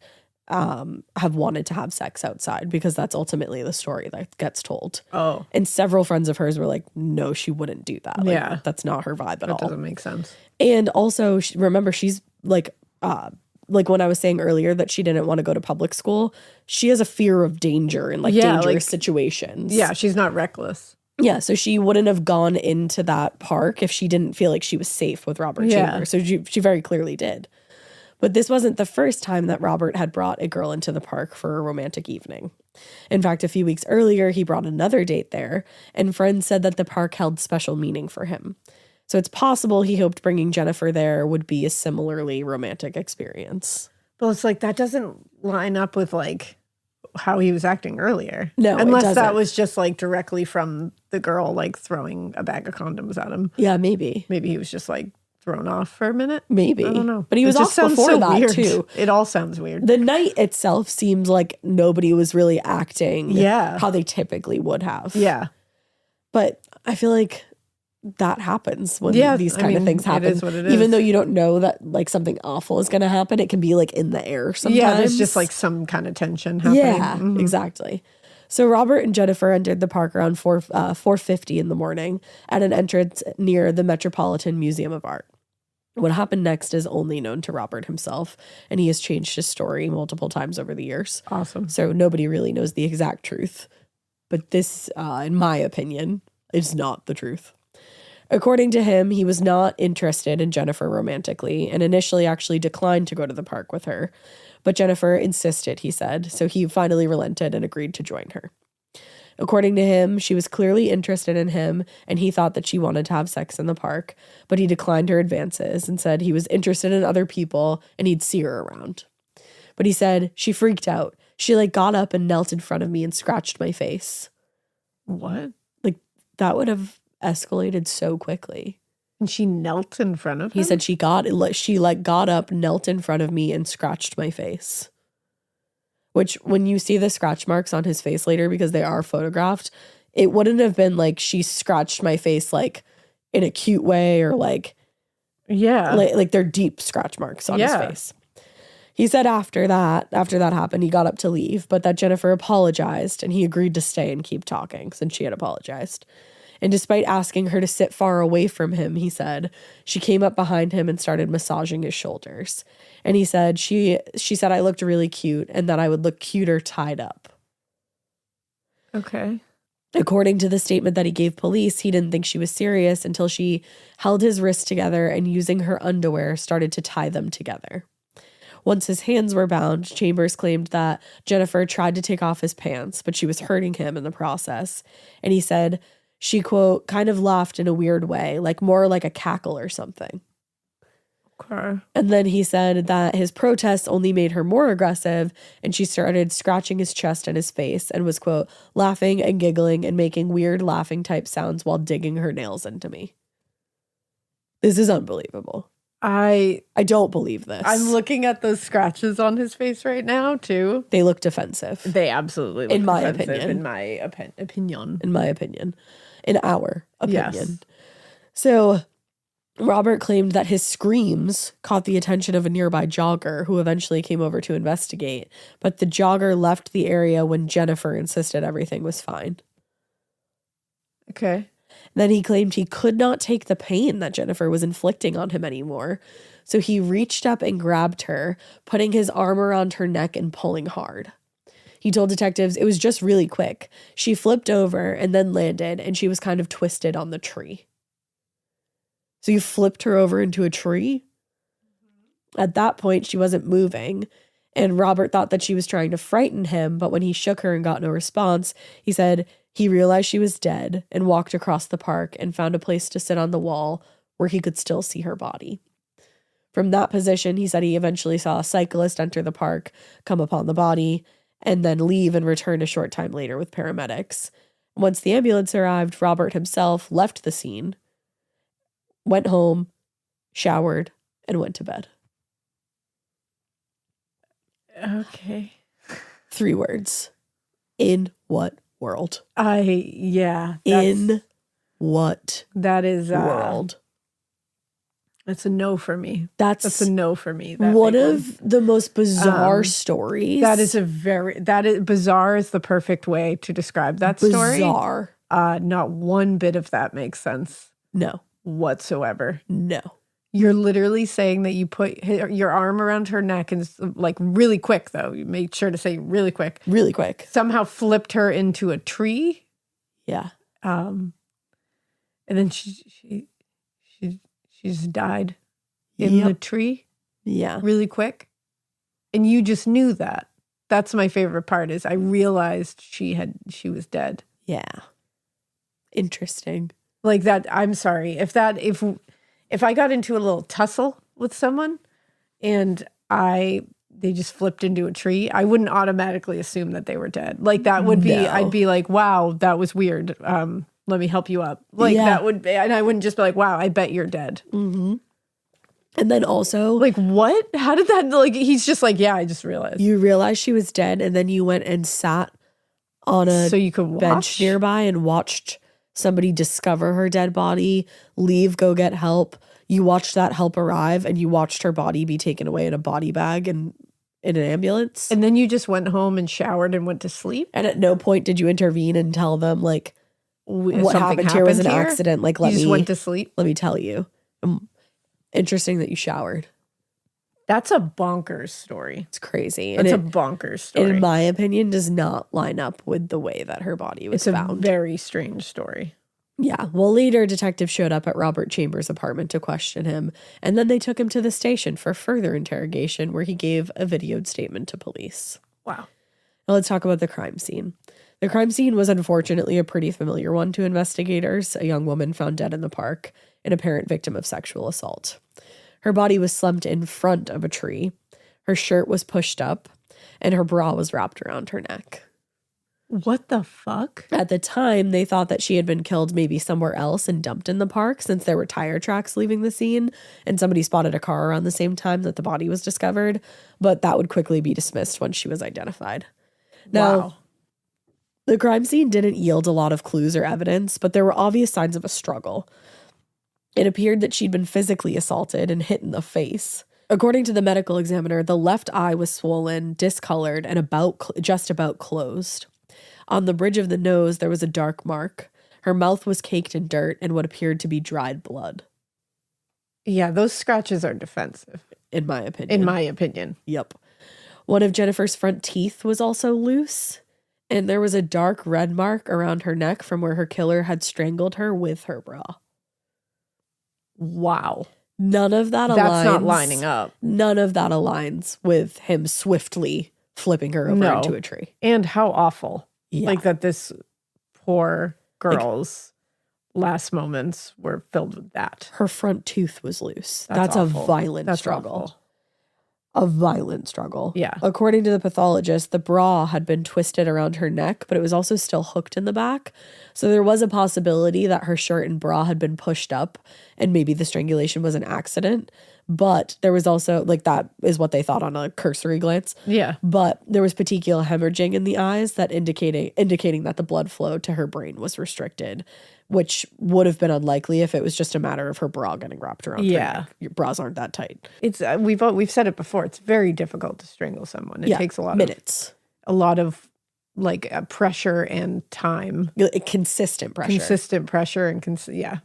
have wanted to have sex outside, because that's ultimately the story that gets told. Oh. And several friends of hers were like, no, she wouldn't do that. Like, that's not her vibe at all. That doesn't make sense. And also, remember, she's like when I was saying earlier that she didn't want to go to public school, she has a fear of danger and like dangerous situations. Yeah, she's not reckless. Yeah, so she wouldn't have gone into that park if she didn't feel like she was safe with Robert Chambers. So she very clearly did. But this wasn't the first time that Robert had brought a girl into the park for a romantic evening. In fact, a few weeks earlier, he brought another date there, and friends said that the park held special meaning for him. So it's possible he hoped bringing Jennifer there would be a similarly romantic experience. But it's like, that doesn't line up with like how he was acting earlier. No, unless that was just like directly from the girl like throwing a bag of condoms at him. Yeah, maybe. Maybe he was just like thrown off for a minute. Maybe. I don't know. But he was off before that weird. too. It all sounds weird. The night itself seems like nobody was really acting how they typically would have. Yeah. But I feel like that happens when these kind of things happen. It is what it is. Even though you don't know that like something awful is going to happen, it can be like in the air sometimes. Yeah, there's just like some kind of tension happening. Yeah, exactly. So Robert and Jennifer entered the park around 4:50 in the morning at an entrance near the Metropolitan Museum of Art. What happened next is only known to Robert himself, and he has changed his story multiple times over the years. Awesome. So nobody really knows the exact truth. But this, in my opinion, is not the truth. According to him, he was not interested in Jennifer romantically and initially actually declined to go to the park with her. But Jennifer insisted, he said, so he finally relented and agreed to join her. According to him, she was clearly interested in him, and he thought that she wanted to have sex in the park, but he declined her advances and said he was interested in other people and he'd see her around. But he said she freaked out. She like got up and knelt in front of me and scratched my face. What? Like that would have escalated so quickly. And she knelt in front of him? He said she got up, knelt in front of me and scratched my face. Which, when you see the scratch marks on his face later, because they are photographed, it wouldn't have been like she scratched my face like in a cute way or like like they're deep scratch marks on his face. He said after that happened, he got up to leave, but that Jennifer apologized and he agreed to stay and keep talking since she had apologized. And despite asking her to sit far away from him, he said, she came up behind him and started massaging his shoulders. And he said, she said I looked really cute and that I would look cuter tied up. Okay. According to the statement that he gave police, he didn't think she was serious until she held his wrists together and using her underwear started to tie them together. Once his hands were bound, Chambers claimed that Jennifer tried to take off his pants, but she was hurting him in the process. And he said she, quote, kind of laughed in a weird way, like more like a cackle or something. Okay. And then he said that his protests only made her more aggressive, and she started scratching his chest and his face and was, quote, laughing and giggling and making weird laughing type sounds while digging her nails into me. This is unbelievable. I don't believe this. I'm looking at those scratches on his face right now, too. They look defensive. They absolutely look in my defensive, opinion. in my opinion. In my opinion. In our opinion. Yes. So Robert claimed that his screams caught the attention of a nearby jogger who eventually came over to investigate, but the jogger left the area when Jennifer insisted everything was fine. Okay. Then he claimed he could not take the pain that Jennifer was inflicting on him anymore, so he reached up and grabbed her, putting his arm around her neck and pulling hard. He told detectives it was just really quick. She flipped over and then landed, and she was kind of twisted on the tree. So you flipped her over into a tree? At that point, she wasn't moving, and Robert thought that she was trying to frighten him, but when he shook her and got no response, he said he realized she was dead and walked across the park and found a place to sit on the wall where he could still see her body. From that position, he said he eventually saw a cyclist enter the park, come upon the body, and then leave and return a short time later with paramedics. Once the ambulance arrived, Robert himself left the scene, went home, showered, and went to bed. Okay. 3 words. In what world? In what that is world? That's a no for me. That's a no for me. One of the most bizarre stories. That is bizarre is the perfect way to describe that story. Bizarre. Not one bit of that makes sense. No. Whatsoever. No. You're literally saying that you put your arm around her neck and like really quick though. You made sure to say really quick. Really quick. Somehow flipped her into a tree. Yeah. And then she just died in the tree. Yeah. Really quick. And you just knew that. That's my favorite part is I realized she was dead. Yeah. Interesting. Like that, I'm sorry. If I got into a little tussle with someone and they just flipped into a tree, I wouldn't automatically assume that they were dead. Like that would be, I'd be like, wow, that was weird. Let me help you up. Like that would be, and I wouldn't just be like, wow, I bet you're dead. Mm-hmm. And then also like, what? How did that, like, he's just like, yeah, I just realized. You realized she was dead and then you went and sat on a so you could bench nearby and watched somebody discover her dead body, leave, go get help. You watched that help arrive and you watched her body be taken away in a body bag and in an ambulance. And then you just went home and showered and went to sleep. And at no point did you intervene and tell them like what happened here was an accident. Like you just went to sleep. Let me tell you. Interesting that you showered. That's a bonkers story. It's crazy. It's a bonkers story. In my opinion, does not line up with the way that her body was found. It's a very strange story. Yeah. Well, later, detectives showed up at Robert Chambers' apartment to question him, and then they took him to the station for further interrogation where he gave a videoed statement to police. Wow. Now let's talk about the crime scene. The crime scene was unfortunately a pretty familiar one to investigators. A young woman found dead in the park, an apparent victim of sexual assault. Her body was slumped in front of a tree. Her shirt was pushed up, and her bra was wrapped around her neck. What the fuck? At the time, they thought that she had been killed maybe somewhere else and dumped in the park since there were tire tracks leaving the scene, and somebody spotted a car around the same time that the body was discovered, but that would quickly be dismissed once she was identified. Now, the crime scene didn't yield a lot of clues or evidence, but there were obvious signs of a struggle. It appeared that she'd been physically assaulted and hit in the face. According to the medical examiner, the left eye was swollen, discolored, and just about closed. On the bridge of the nose, there was a dark mark. Her mouth was caked in dirt and what appeared to be dried blood. Yeah, those scratches are defensive. In my opinion. Yep. One of Jennifer's front teeth was also loose, and there was a dark red mark around her neck from where her killer had strangled her with her bra. Wow. None of that aligns. That's not lining up. None of that aligns with him swiftly flipping her over into a tree. And how awful. Yeah. Like that this poor girl's last moments were filled with that. Her front tooth was loose. That's a violent struggle. Awful. A violent struggle. Yeah. According to the pathologist, the bra had been twisted around her neck, but it was also still hooked in the back. So there was a possibility that her shirt and bra had been pushed up and maybe the strangulation was an accident. But there was also, like, that is what they thought on a cursory glance. Yeah. But there was petechial hemorrhaging in the eyes that indicating that the blood flow to her brain was restricted, which would have been unlikely if it was just a matter of her bra getting wrapped around her neck. Your bras aren't that tight. It's we've said it before. It's very difficult to strangle someone. It takes a lot minutes. A lot of like pressure and time. Consistent pressure. Yeah.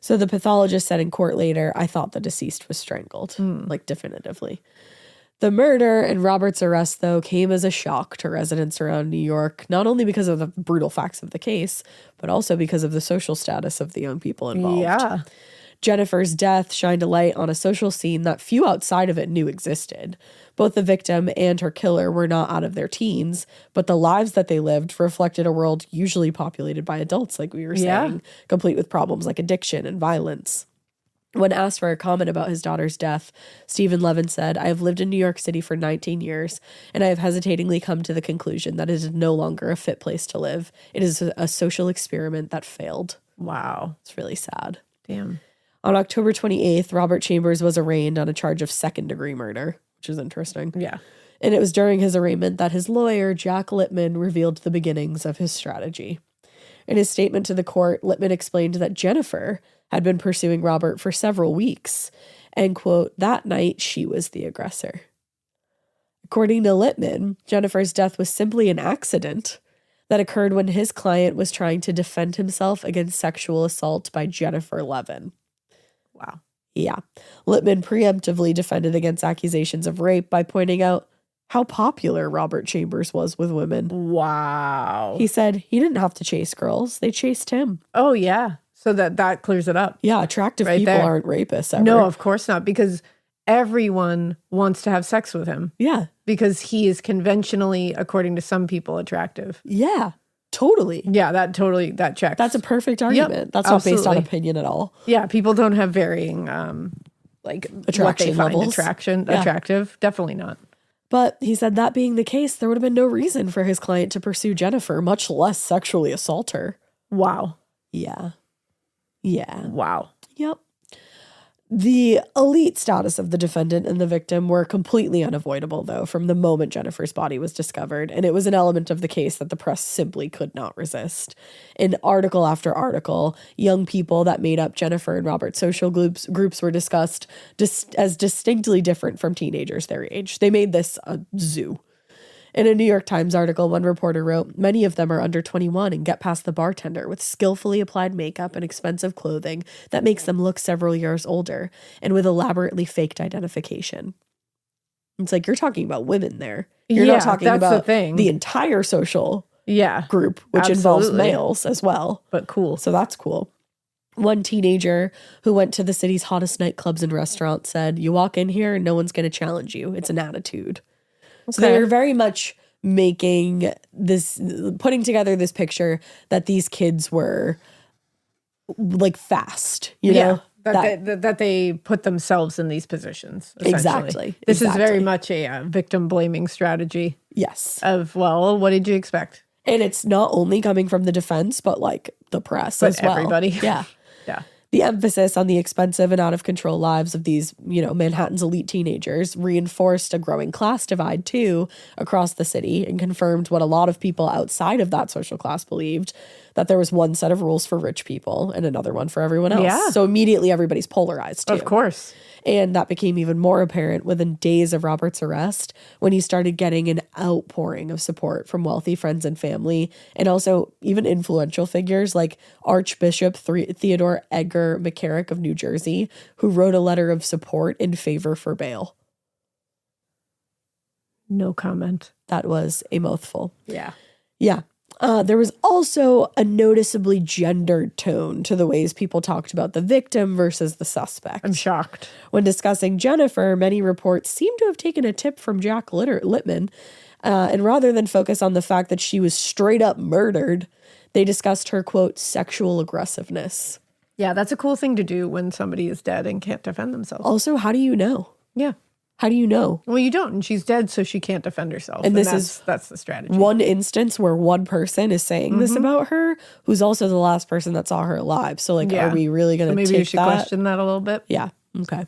So the pathologist said in court later, I thought the deceased was strangled, like definitively. The murder and Robert's arrest, though, came as a shock to residents around New York, not only because of the brutal facts of the case, but also because of the social status of the young people involved. Yeah. Jennifer's death shined a light on a social scene that few outside of it knew existed. Both the victim and her killer were not out of their teens, but the lives that they lived reflected a world usually populated by adults, like we were saying, complete with problems like addiction and violence. When asked for a comment about his daughter's death, Stephen Levin said, I have lived in New York City for 19 years, and I have hesitatingly come to the conclusion that it is no longer a fit place to live. It is a social experiment that failed. Wow. It's really sad. Damn. On October 28th, Robert Chambers was arraigned on a charge of second-degree murder, which is interesting. Yeah. And it was during his arraignment that his lawyer, Jack Littman, revealed the beginnings of his strategy. In his statement to the court, Littman explained that Jennifer had been pursuing Robert for several weeks, and, quote, that night she was the aggressor. According to Littman, Jennifer's death was simply an accident that occurred when his client was trying to defend himself against sexual assault by Jennifer Levin. Wow. Yeah. Littman preemptively defended against accusations of rape by pointing out how popular Robert Chambers was with women. Wow. He said he didn't have to chase girls. They chased him. Oh, yeah. So that clears it up. Yeah, attractive people aren't rapists ever. No, of course not, because everyone wants to have sex with him. Yeah. Because he is conventionally, according to some people, attractive. Yeah, totally. Yeah, that checks. That's a perfect argument. Yep, That's not based on absolutely. opinion at all. Yeah, people don't have varying, like, Attraction what they find levels. attractive. Definitely not. But he said that being the case, there would have been no reason for his client to pursue Jennifer, much less sexually assault her. Wow. Yeah. Yeah. Wow. Yep. The elite status of the defendant and the victim were completely unavoidable, though, from the moment Jennifer's body was discovered, and it was an element of the case that the press simply could not resist. In article after article, young people that made up Jennifer and Robert's social groups were discussed as distinctly different from teenagers their age. They made this a zoo. In a New York Times article, one reporter wrote, many of them are under 21 and get past the bartender with skillfully applied makeup and expensive clothing that makes them look several years older and with elaborately faked identification. It's like, you're talking about women there. You're not talking about the entire social group, which involves males as well. But cool. So that's cool. One teenager who went to the city's hottest nightclubs and restaurants said, you walk in here and no one's going to challenge you. It's an attitude. So they're very much putting together this picture that these kids were like fast, you know? That they put themselves in these positions. Exactly. This is very much a victim blaming strategy. Yes. Of, well, what did you expect? And it's not only coming from the defense, but like the press as well. Everybody. Yeah. Yeah. The emphasis on the expensive and out of control lives of these, Manhattan's elite teenagers reinforced a growing class divide too across the city and confirmed what a lot of people outside of that social class believed, that there was one set of rules for rich people and another one for everyone else. Yeah. So immediately everybody's polarized too. Of course. And that became even more apparent within days of Robert's arrest when he started getting an outpouring of support from wealthy friends and family, and also even influential figures like Archbishop Theodore Edgar McCarrick of New Jersey, who wrote a letter of support in favor for bail. No comment. That was a mouthful. Yeah. Yeah. There was also a noticeably gendered tone to the ways people talked about the victim versus the suspect. I'm shocked. When discussing Jennifer, many reports seem to have taken a tip from Jack Littman, and rather than focus on the fact that she was straight up murdered, they discussed her, quote, sexual aggressiveness. Yeah, that's a cool thing to do when somebody is dead and can't defend themselves. Also, how do you know? Yeah. How do you know? Well, you don't, and she's dead, so she can't defend herself. And that's the strategy. One instance where one person is saying this about her, who's also the last person that saw her alive. So, like, are we really going to take that? Maybe you should question that a little bit. Yeah. Okay.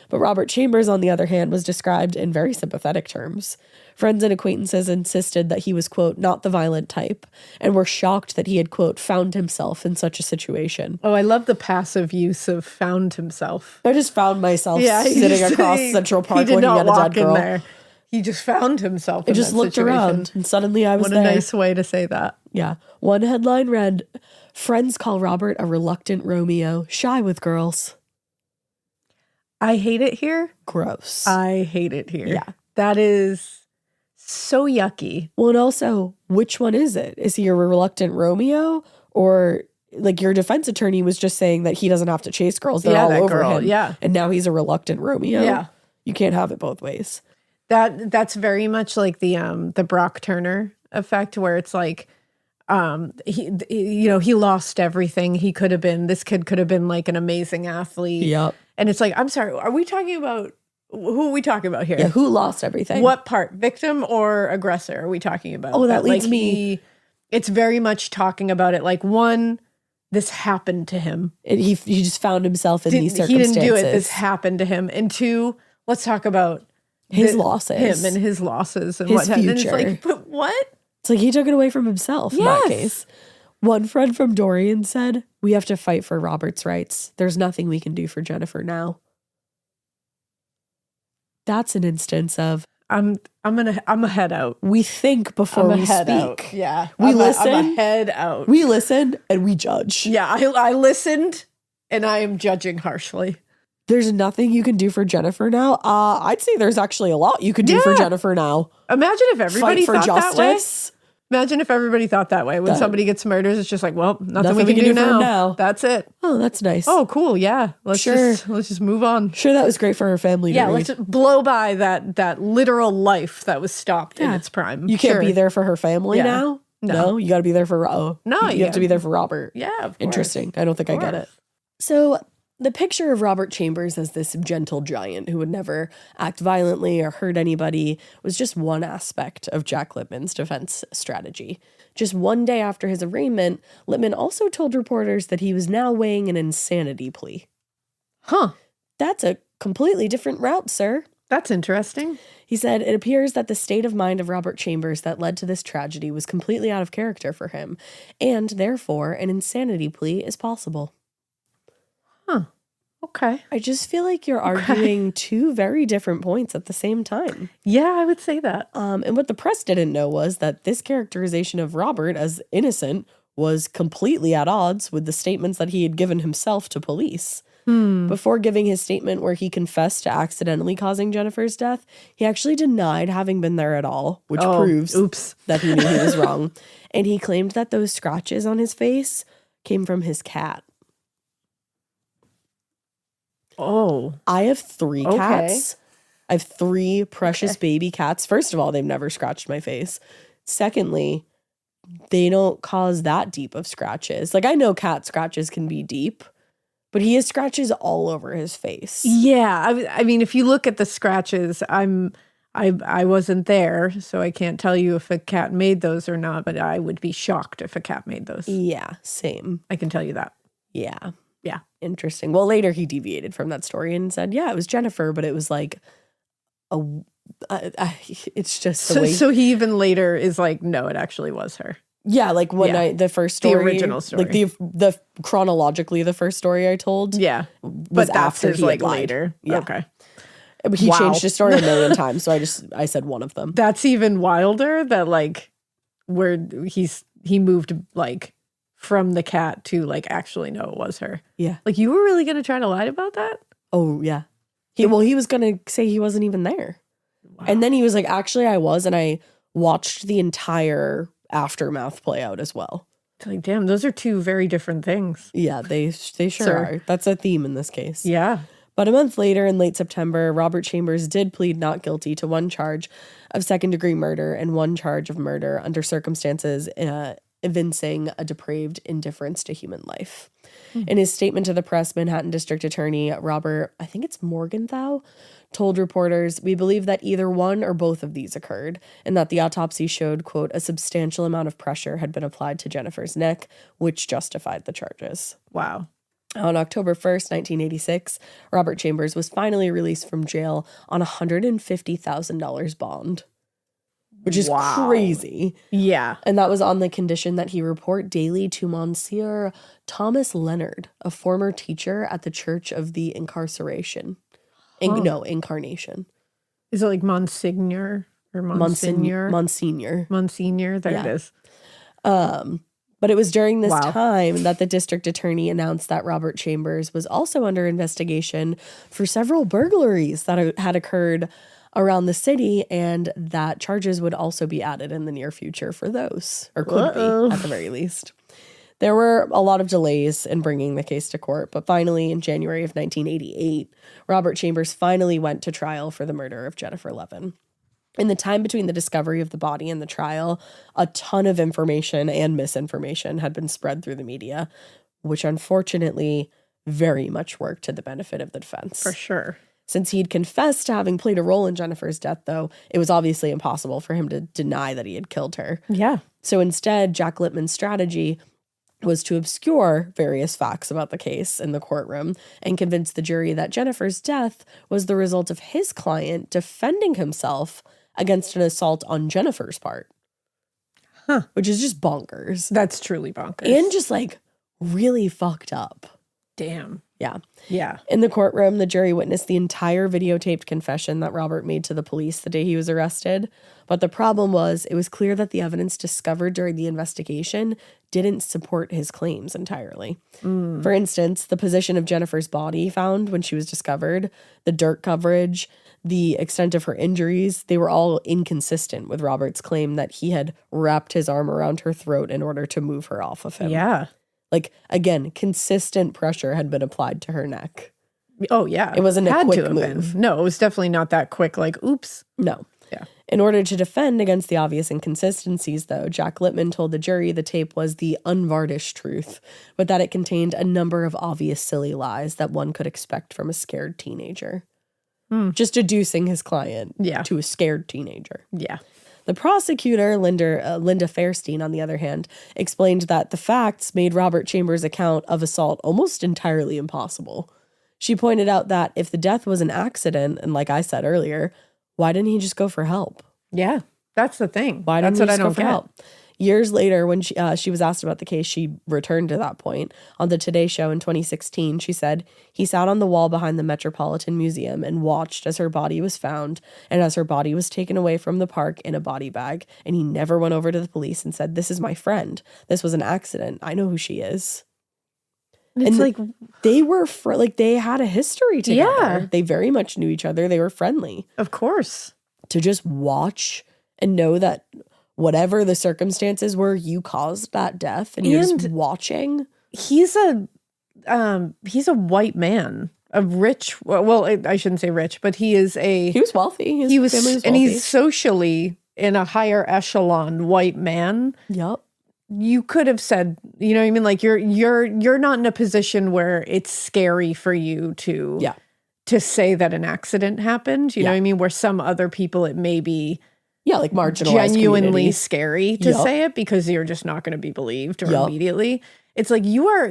But Robert Chambers, on the other hand, was described in very sympathetic terms. Friends and acquaintances insisted that he was, quote, not the violent type, and were shocked that he had, quote, found himself in such a situation. Oh, I love the passive use of found himself. I just found myself sitting across Central Park looking at a dead girl. There. He just found himself I just looked around, and suddenly I was there. What a nice way to say that. Yeah. One headline read, "Friends call Robert a reluctant Romeo, shy with girls." I hate it here. Gross. I hate it here. Yeah. That is so yucky. Well, and also, which one is it? Is he a reluctant Romeo? Or, like, your defense attorney was just saying that he doesn't have to chase girls. They're all over him. Yeah. And now he's a reluctant Romeo. Yeah. You can't have it both ways. That's very much like the Brock Turner effect, where it's like, he lost everything. This kid could have been like an amazing athlete. Yep. And it's like, I'm sorry, who are we talking about here? Yeah, who lost everything? What part? Victim or aggressor are we talking about? Oh, that leads me. It's very much talking about it like, one, this happened to him. He just found himself in these circumstances. He didn't do it. This happened to him. And two, let's talk about his losses. Him and his losses and his what happened. future. And it's like, but what? It's like he took it away from himself in that case. One friend from Dorian said, "We have to fight for Robert's rights. There's nothing we can do for Jennifer now." That's an instance of I'm a head out. We think before we speak. Out. Yeah. We listen. I'm a head out. We listen and we judge. Yeah, I listened and I am judging harshly. There's nothing you can do for Jennifer now. I'd say there's actually a lot you could do for Jennifer now. Imagine if everybody Fight for thought justice. that way. Imagine if everybody thought that way. When somebody gets murdered, it's just like, well, nothing we can do now. That's it. Oh, that's nice. Oh, cool. Yeah. Let's just move on. Sure, that was great for her family to read. Let's just blow by that literal life that was stopped in its prime. You can't be there for her family now? No. You got to be there for you have to be there for Robert. Yeah, of course. Interesting. I don't think I get it. So the picture of Robert Chambers as this gentle giant who would never act violently or hurt anybody was just one aspect of Jack Lippman's defense strategy. Just one day after his arraignment, Lippman also told reporters that he was now weighing an insanity plea. Huh. That's a completely different route, sir. That's interesting. He said, "It appears that the state of mind of Robert Chambers that led to this tragedy was completely out of character for him, and therefore an insanity plea is possible." Huh. Okay. I just feel like you're arguing two very different points at the same time. Yeah, I would say that. And what the press didn't know was that this characterization of Robert as innocent was completely at odds with the statements that he had given himself to police. Before giving his statement where he confessed to accidentally causing Jennifer's death, he actually denied having been there at all, which proves that he knew he was wrong. And he claimed that those scratches on his face came from his cat. Oh. I have 3 cats. I have 3 precious baby cats. First of all, they've never scratched my face. Secondly, they don't cause that deep of scratches. Like, I know cat scratches can be deep, but he has scratches all over his face. Yeah. I mean, if you look at the scratches, I wasn't there, so I can't tell you if a cat made those or not, but I would be shocked if a cat made those. Yeah, same. I can tell you that. Yeah. Yeah. Interesting. Well, later he deviated from that story and said, yeah, it was Jennifer, but it was like, it's just the way. So he even later is like, no, it actually was her. Yeah, like when the first story. The original story. Like the chronologically the first story I told. Yeah. Was but after that's he like had lied. later. Yeah. Okay. He changed his story a million times, so I said one of them. That's even wilder, that like where he moved like from the cat to like actually no, it was her. Yeah. Like, you were really going to try to lie about that? Oh, yeah. He was going to say he wasn't even there. Wow. And then he was like, actually I was, and I watched the entire aftermath play out as well. It's like, damn, those are 2 very different things. Yeah, they sure are. That's a theme in this case. Yeah. But a month later, in late September, Robert Chambers did plead not guilty to 1 charge of second-degree murder and 1 charge of murder under circumstances evincing a depraved indifference to human life. In his statement to the press, Manhattan District Attorney Robert, I think it's Morgenthau, told reporters, "We believe that either one or both of these occurred, and that the autopsy showed, quote, a substantial amount of pressure had been applied to Jennifer's neck, which justified the charges." Wow. On October 1st, 1986, Robert Chambers was finally released from jail on a $150,000 bond, which is crazy. Yeah. And that was on the condition that he report daily to Monsieur Thomas Leonard, a former teacher at the Church of the Incarceration. Incarnation. Is it like Monsignor or Monsignor? Monsignor. There it is. But it was during this time that the district attorney announced that Robert Chambers was also under investigation for several burglaries that had occurred around the city, and that charges would also be added in the near future for those, or could be at the very least. There were a lot of delays in bringing the case to court, but finally in January of 1988, Robert Chambers finally went to trial for the murder of Jennifer Levin. In the time between the discovery of the body and the trial, a ton of information and misinformation had been spread through the media, which unfortunately very much worked to the benefit of the defense. For sure. Since he'd confessed to having played a role in Jennifer's death, though, it was obviously impossible for him to deny that he had killed her. Yeah. So instead, Jack Littman's strategy was to obscure various facts about the case in the courtroom and convince the jury that Jennifer's death was the result of his client defending himself against an assault on Jennifer's part. Which is just bonkers. That's truly bonkers. And just like really fucked up. Damn. Yeah. Yeah. In the courtroom, the jury witnessed the entire videotaped confession that Robert made to the police the day he was arrested. But the problem was, it was clear that the evidence discovered during the investigation didn't support his claims entirely. For instance, the position of Jennifer's body found when she was discovered, the dirt coverage, the extent of her injuries, they were all inconsistent with Robert's claim that he had wrapped his arm around her throat in order to move her off of him. Yeah. Like, again, consistent pressure had been applied to her neck. Oh, yeah. It wasn't a quick move. No, it was definitely not that quick, like, oops. No. Yeah. In order to defend against the obvious inconsistencies, though, Jack Littman told the jury the tape was the unvarnished truth, but that it contained a number of obvious silly lies that one could expect from a scared teenager. Just deducing his client to a scared teenager. Yeah. The prosecutor, Linda Fairstein, on the other hand, explained that the facts made Robert Chambers' account of assault almost entirely impossible. She pointed out that if the death was an accident, and like I said earlier, why didn't he just go for help? Yeah, that's the thing. Why didn't he just go for help? Years later, when she was asked about the case, she returned to that point. On the Today Show in 2016, she said, he sat on the wall behind the Metropolitan Museum and watched as her body was found and as her body was taken away from the park in a body bag. And he never went over to the police and said, this is my friend. This was an accident. I know who she is. It's like they were they had a history together. Yeah. They very much knew each other. They were friendly. Of course. To just watch and know that whatever the circumstances were, you caused that death, and you're just watching. He's a white man, a rich. Well, I shouldn't say rich, but he was wealthy. He was wealthy. And he's socially in a higher echelon white man. Yep. You could have said, you know what I mean? Like you're not in a position where it's scary for you to say that an accident happened. You know what I mean? Where some other people, it may be like marginalized genuinely scary to say it because you're just not going to be believed or immediately. It's like you are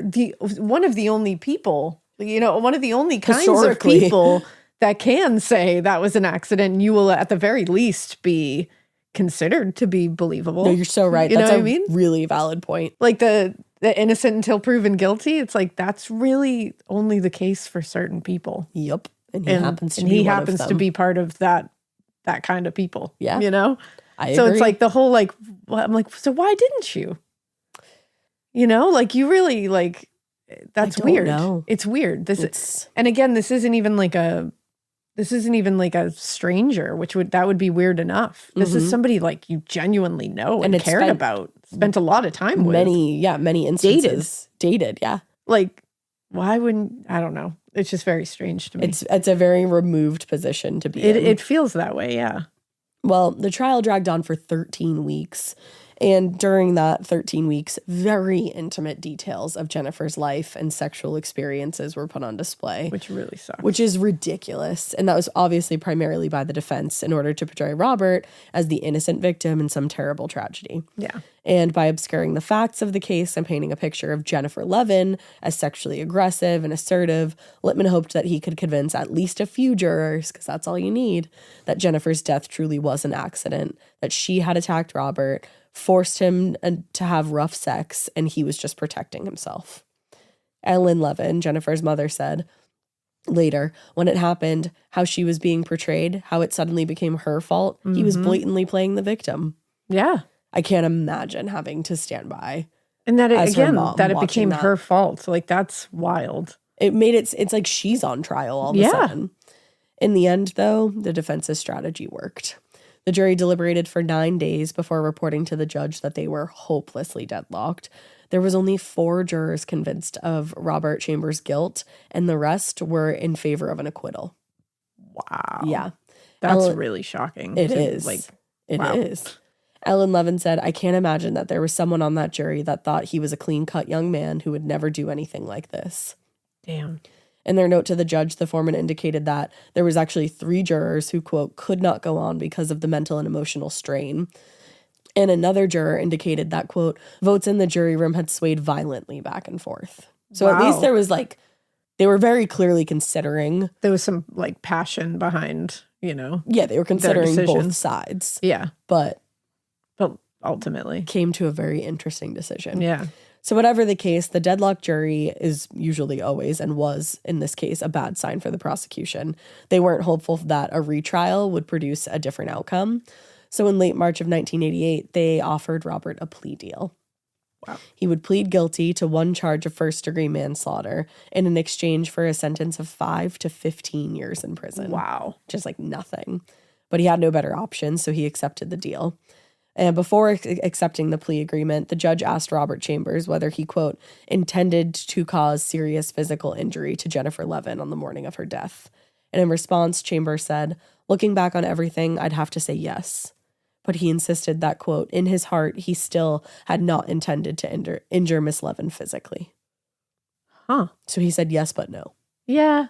one of the only people, one of the only kinds of people that can say that was an accident. And you will at the very least be considered to be believable. No, you're so right. That's a really valid point. Like the innocent until proven guilty. It's like that's really only the case for certain people. Yep. And he happens to be part of that kind of people. Yeah. I agree. It's like the whole I'm like, so why didn't you? You really that's weird. Know. It's weird. And again, this isn't even like a stranger, that would be weird enough. This is somebody like you genuinely know and cared about, spent a lot of time with. Many instances. Dated, yeah. Like, why wouldn't, I don't know. It's just very strange to me. It's a very removed position to be in. It feels that way, yeah. Well, the trial dragged on for 13 weeks, And during that 13 weeks, very intimate details of Jennifer's life and sexual experiences were put on display. Which really sucks. Which is ridiculous. And that was obviously primarily by the defense in order to portray Robert as the innocent victim in some terrible tragedy. Yeah. And by obscuring the facts of the case and painting a picture of Jennifer Levin as sexually aggressive and assertive, Lippman hoped that he could convince at least a few jurors, because that's all you need, that Jennifer's death truly was an accident, that she had attacked Robert, forced him to have rough sex, and he was just protecting himself. Ellen Levin, Jennifer's mother, said later, when it happened, how she was being portrayed, how it suddenly became her fault, he was blatantly playing the victim. Yeah. I can't imagine having to stand by. And that it, again, that it watching became that. her fault. Like, that's wild. It made it's like she's on trial all of a sudden. In the end, though, the defense's strategy worked. The jury deliberated for 9 days before reporting to the judge that they were hopelessly deadlocked. There was only 4 jurors convinced of Robert Chambers' guilt, and the rest were in favor of an acquittal. Wow. Yeah. That's really shocking. It is. It is. Ellen Levin said, I can't imagine that there was someone on that jury that thought he was a clean-cut young man who would never do anything like this. Damn. In their note to the judge, the foreman indicated that there was actually 3 jurors who, quote, could not go on because of the mental and emotional strain. And another juror indicated that, quote, votes in the jury room had swayed violently back and forth. So at least there was they were very clearly considering. There was some passion behind, Yeah, they were considering both sides. Yeah. But ultimately came to a very interesting decision. Yeah. So whatever the case, the deadlocked jury is usually always, and was in this case, a bad sign for the prosecution. They weren't hopeful that a retrial would produce a different outcome. So in late March of 1988, they offered Robert a plea deal. Wow. He would plead guilty to 1 charge of first-degree manslaughter in exchange for a sentence of 5 to 15 years in prison. Wow. Just nothing. But he had no better option, so he accepted the deal. And before accepting the plea agreement, the judge asked Robert Chambers whether he, quote, intended to cause serious physical injury to Jennifer Levin on the morning of her death. And in response, Chambers said, looking back on everything, I'd have to say yes. But he insisted that, quote, in his heart, he still had not intended to injure Miss Levin physically. Huh. So he said yes, but no. Yeah,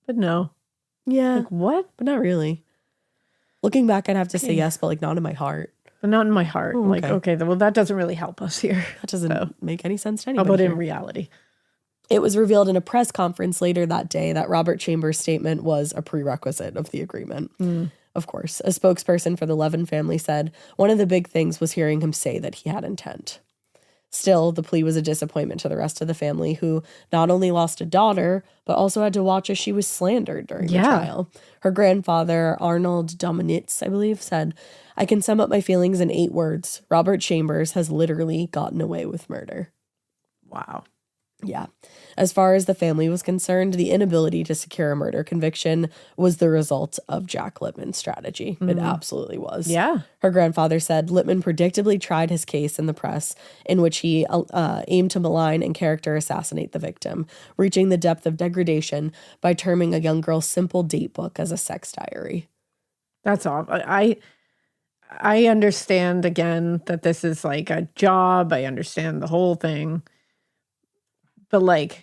but no. Yeah. What? But not really. Looking back, I'd have to say yes, but not in my heart. But not in my heart. Oh, okay. Well, that doesn't really help us here. That doesn't make any sense to How anybody. about here. in reality? It was revealed in a press conference later that day that Robert Chambers' statement was a prerequisite of the agreement. Of course, a spokesperson for the Levin family said one of the big things was hearing him say that he had intent. Still, the plea was a disappointment to the rest of the family, who not only lost a daughter, but also had to watch as she was slandered during the trial. Her grandfather, Arnold Dominitz, I believe, said, I can sum up my feelings in 8 words. Robert Chambers has literally gotten away with murder. Wow. Yeah. As far as the family was concerned, the inability to secure a murder conviction was the result of Jack Lippman's strategy. It absolutely was. Yeah. Her grandfather said Lippman predictably tried his case in the press, in which he aimed to malign and character assassinate the victim, reaching the depth of degradation by terming a young girl's simple date book as a sex diary. That's awful. I understand, again, that this is a job. I understand the whole thing. But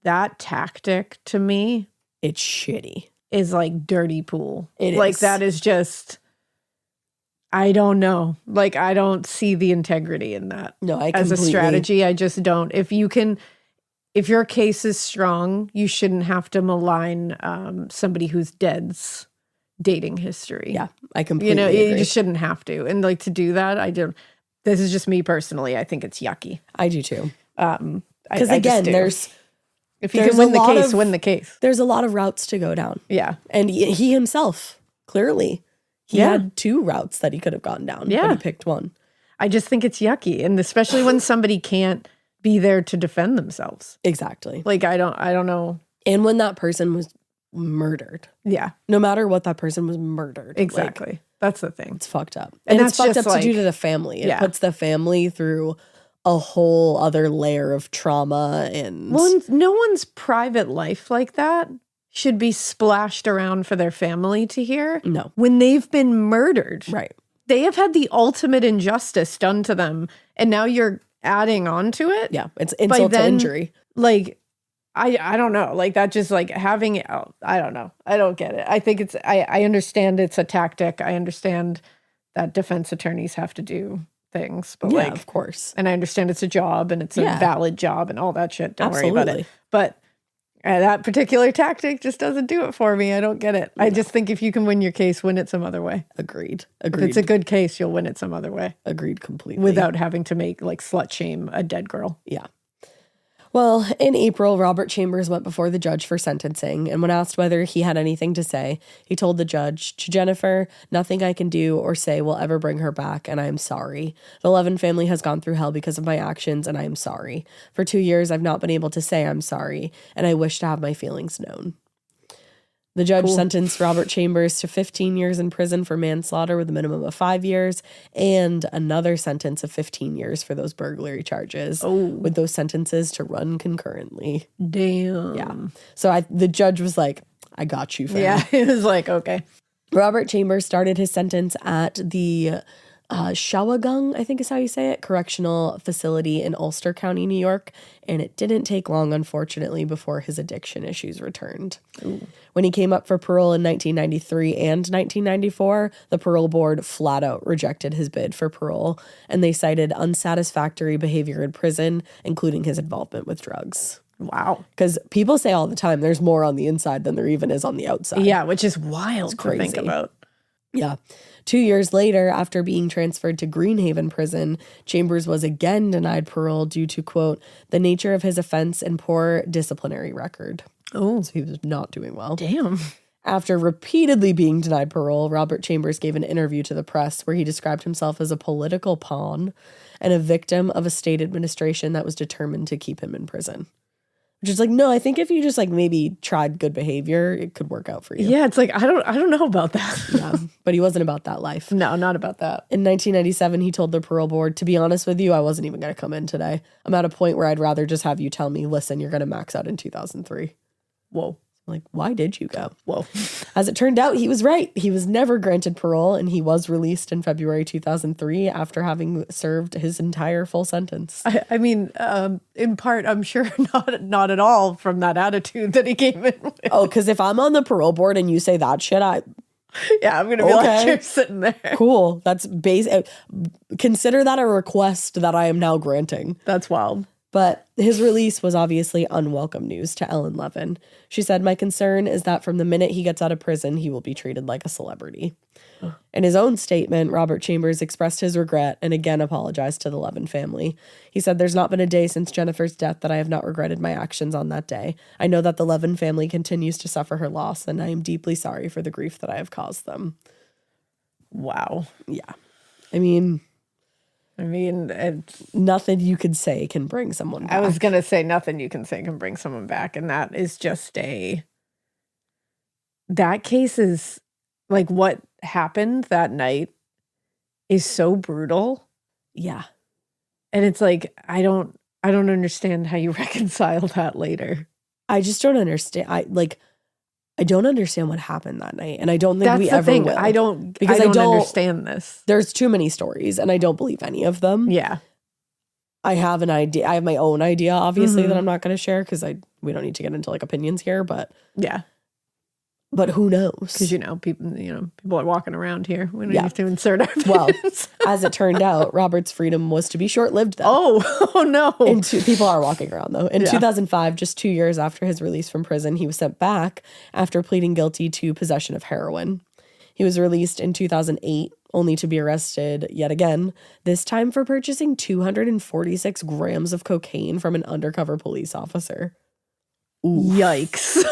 that tactic to me, it's shitty. Is dirty pool. It is. That is just, I don't know. I don't see the integrity in that. No, as a strategy. I just don't. If your case is strong, you shouldn't have to malign somebody who's dead's dating history. Yeah, I completely agree. You just shouldn't have to. And to do that, I don't. This is just me personally. I think it's yucky. I do too. Because again, if you can win the case, win the case. There's a lot of routes to go down. Yeah. And he himself, clearly, he had 2 routes that he could have gone down. Yeah. But he picked one. I just think it's yucky. And especially when somebody can't be there to defend themselves. Exactly. I don't know. And when that person was murdered. Yeah. No matter what, that person was murdered. Exactly. That's the thing. It's fucked up. And it's that's fucked up just to do to the family. It puts the family through a whole other layer of trauma. And no one's private life like that should be splashed around for their family to hear. No. When they've been murdered. Right. they have had the ultimate injustice done to them, and now you're adding on to it. Yeah, it's insult to injury. Like, I don't know. Like, that just like having it out. I don't know. I don't get it. I think I understand it's a tactic. I understand that defense attorneys have to do things, but Yeah, of course. and I understand it's a job and it's a valid job and all that shit. Don't worry about it. But that particular tactic just doesn't do it for me. I don't get it. I just think if you can win your case, win it some other way. Agreed. If it's a good case, you'll win it some other way. Agreed completely. Without having to make like slut shame a dead girl. Yeah. Well, in April, Robert Chambers went before the judge for sentencing, and when asked whether he had anything to say, he told the judge, "To Jennifer, nothing I can do or say will ever bring her back, and I am sorry. The Levin family has gone through hell because of my actions, and I am sorry. For 2 years, I've not been able to say I'm sorry, and I wish to have my feelings known." The judge sentenced Robert Chambers to 15 years in prison for manslaughter with a minimum of 5 years and another sentence of 15 years for those burglary charges, with those sentences to run concurrently. Damn. Yeah. So the judge was like, I got you, fam. Yeah, it was like, okay. Robert Chambers started his sentence at the Shawagung, I think is how you say it, correctional facility in Ulster County, New York. And it didn't take long, unfortunately, before his addiction issues returned. Ooh. When he came up for parole in 1993 and 1994, the parole board flat out rejected his bid for parole, and they cited unsatisfactory behavior in prison, including his involvement with drugs. Wow. Because people say all the time there's more on the inside than there even is on the outside. Yeah, which is wild to think about. Yeah. 2 years later, after being transferred to Greenhaven Prison, Chambers was again denied parole due to, quote, the nature of his offense and poor disciplinary record. Oh. So he was not doing well. Damn. After repeatedly being denied parole, Robert Chambers gave an interview to the press where he described himself as a political pawn and a victim of a state administration that was determined to keep him in prison. Which is like, no, I think if you just like maybe tried good behavior, it could work out for you. Yeah, it's like, I don't know about that. Yeah, but he wasn't about that life. No, not about that. In 1997, he told the parole board, to be honest with you, I wasn't even going to come in today. I'm at a point where I'd rather just have you tell me, listen, you're going to max out in 2003. Whoa. Like, why did you go? Whoa. As it turned out, he was right. He was never granted parole, and he was released in February 2003 after having served his entire full sentence. I mean, in part, I'm sure not at all from that attitude that he came in with. Oh, because if I'm on the parole board and you say that shit, yeah, I'm going to be like, you're sitting there. Cool. That's consider that a request that I am now granting. That's wild. But his release was obviously unwelcome news to Ellen Levin. She said, my concern is that from the minute he gets out of prison, he will be treated like a celebrity. In his own statement, Robert Chambers expressed his regret and again apologized to the Levin family. He said, there's not been a day since Jennifer's death that I have not regretted my actions on that day. I know that the Levin family continues to suffer her loss, and I am deeply sorry for the grief that I have caused them. Wow. Yeah. I mean, it's nothing you could say can bring someone back. I was going to say nothing you can say can bring someone back. And that is just that case is like what happened that night is so brutal. Yeah. And it's like, I don't understand how you reconcile that later. I just don't understand. I don't understand what happened that night, and I don't think we ever will. I don't understand this. There's too many stories, and I don't believe any of them. Yeah. I have an idea. I have my own idea, obviously, that I'm not going to share because we don't need to get into like opinions here, but yeah. But who knows? Because people are walking around here. We don't need to insert our opinions. Well, as it turned out, Robert's freedom was to be short-lived. Oh no! People are walking around though. In 2005, just 2 years after his release from prison, he was sent back after pleading guilty to possession of heroin. He was released in 2008, only to be arrested yet again. This time for purchasing 246 grams of cocaine from an undercover police officer. Oof. Yikes.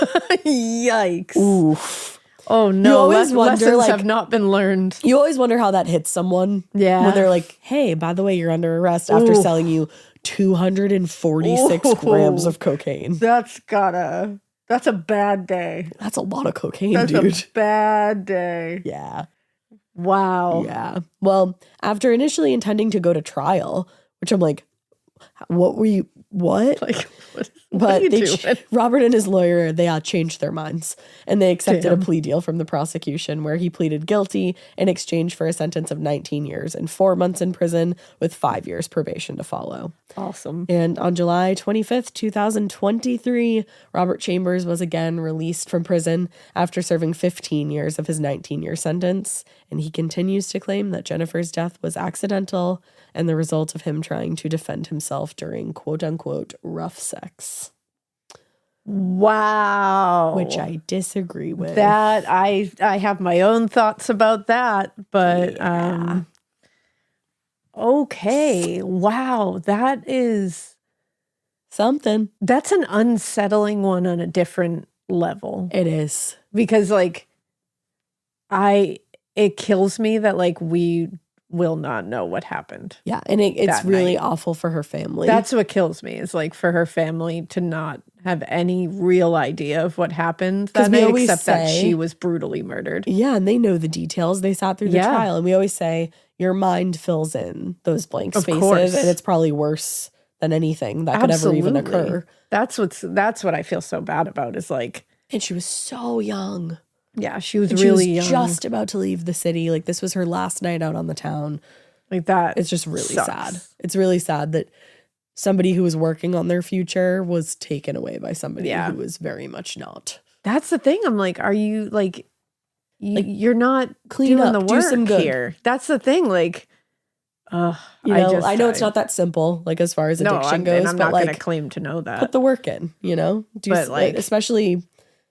Yikes. Oof. Oh no. You always wonder, lessons have not been learned. You always wonder how that hits someone. Yeah. When they're like, hey, by the way, you're under arrest after selling you 246 grams of cocaine. That's a bad day. That's a lot of cocaine, dude. That's a bad day. Yeah. Wow. Yeah. Well, after initially intending to go to trial, which I'm like, what? Like, what is But doing? Robert and his lawyer, they changed their minds, and they accepted a plea deal from the prosecution where he pleaded guilty in exchange for a sentence of 19 years and 4 months in prison with 5 years probation to follow. Awesome. And on July 25th, 2023, Robert Chambers was again released from prison after serving 15 years of his 19-year sentence. And he continues to claim that Jennifer's death was accidental and the result of him trying to defend himself during quote-unquote rough sex. Wow. Which I disagree with. That, I have my own thoughts about that, but okay. Wow. That is something. That's an unsettling one on a different level. It is. Because like it kills me that like we will not know what happened. Yeah, and it's really awful for her family. That's what kills me, is like for her family to not have any real idea of what happened that night, except that she was brutally murdered. Yeah, and they know the details. They sat through the trial, and we always say your mind fills in those blank spaces, and it's probably worse than anything that could ever even occur. That's what I feel so bad about, is like, and she was so young. Yeah, she was really young. Just about to leave the city. Like, this was her last night out on the town. Like, that it's just really sad. It's really sad that somebody who was working on their future was taken away by somebody who was very much not. That's the thing. I'm like, are you like you're not clean doing up, the work do some good here? That's the thing. Like, I know it's not that simple. Like, as far as addiction goes, and I'm not going to claim to know that. Put the work in. But like, especially.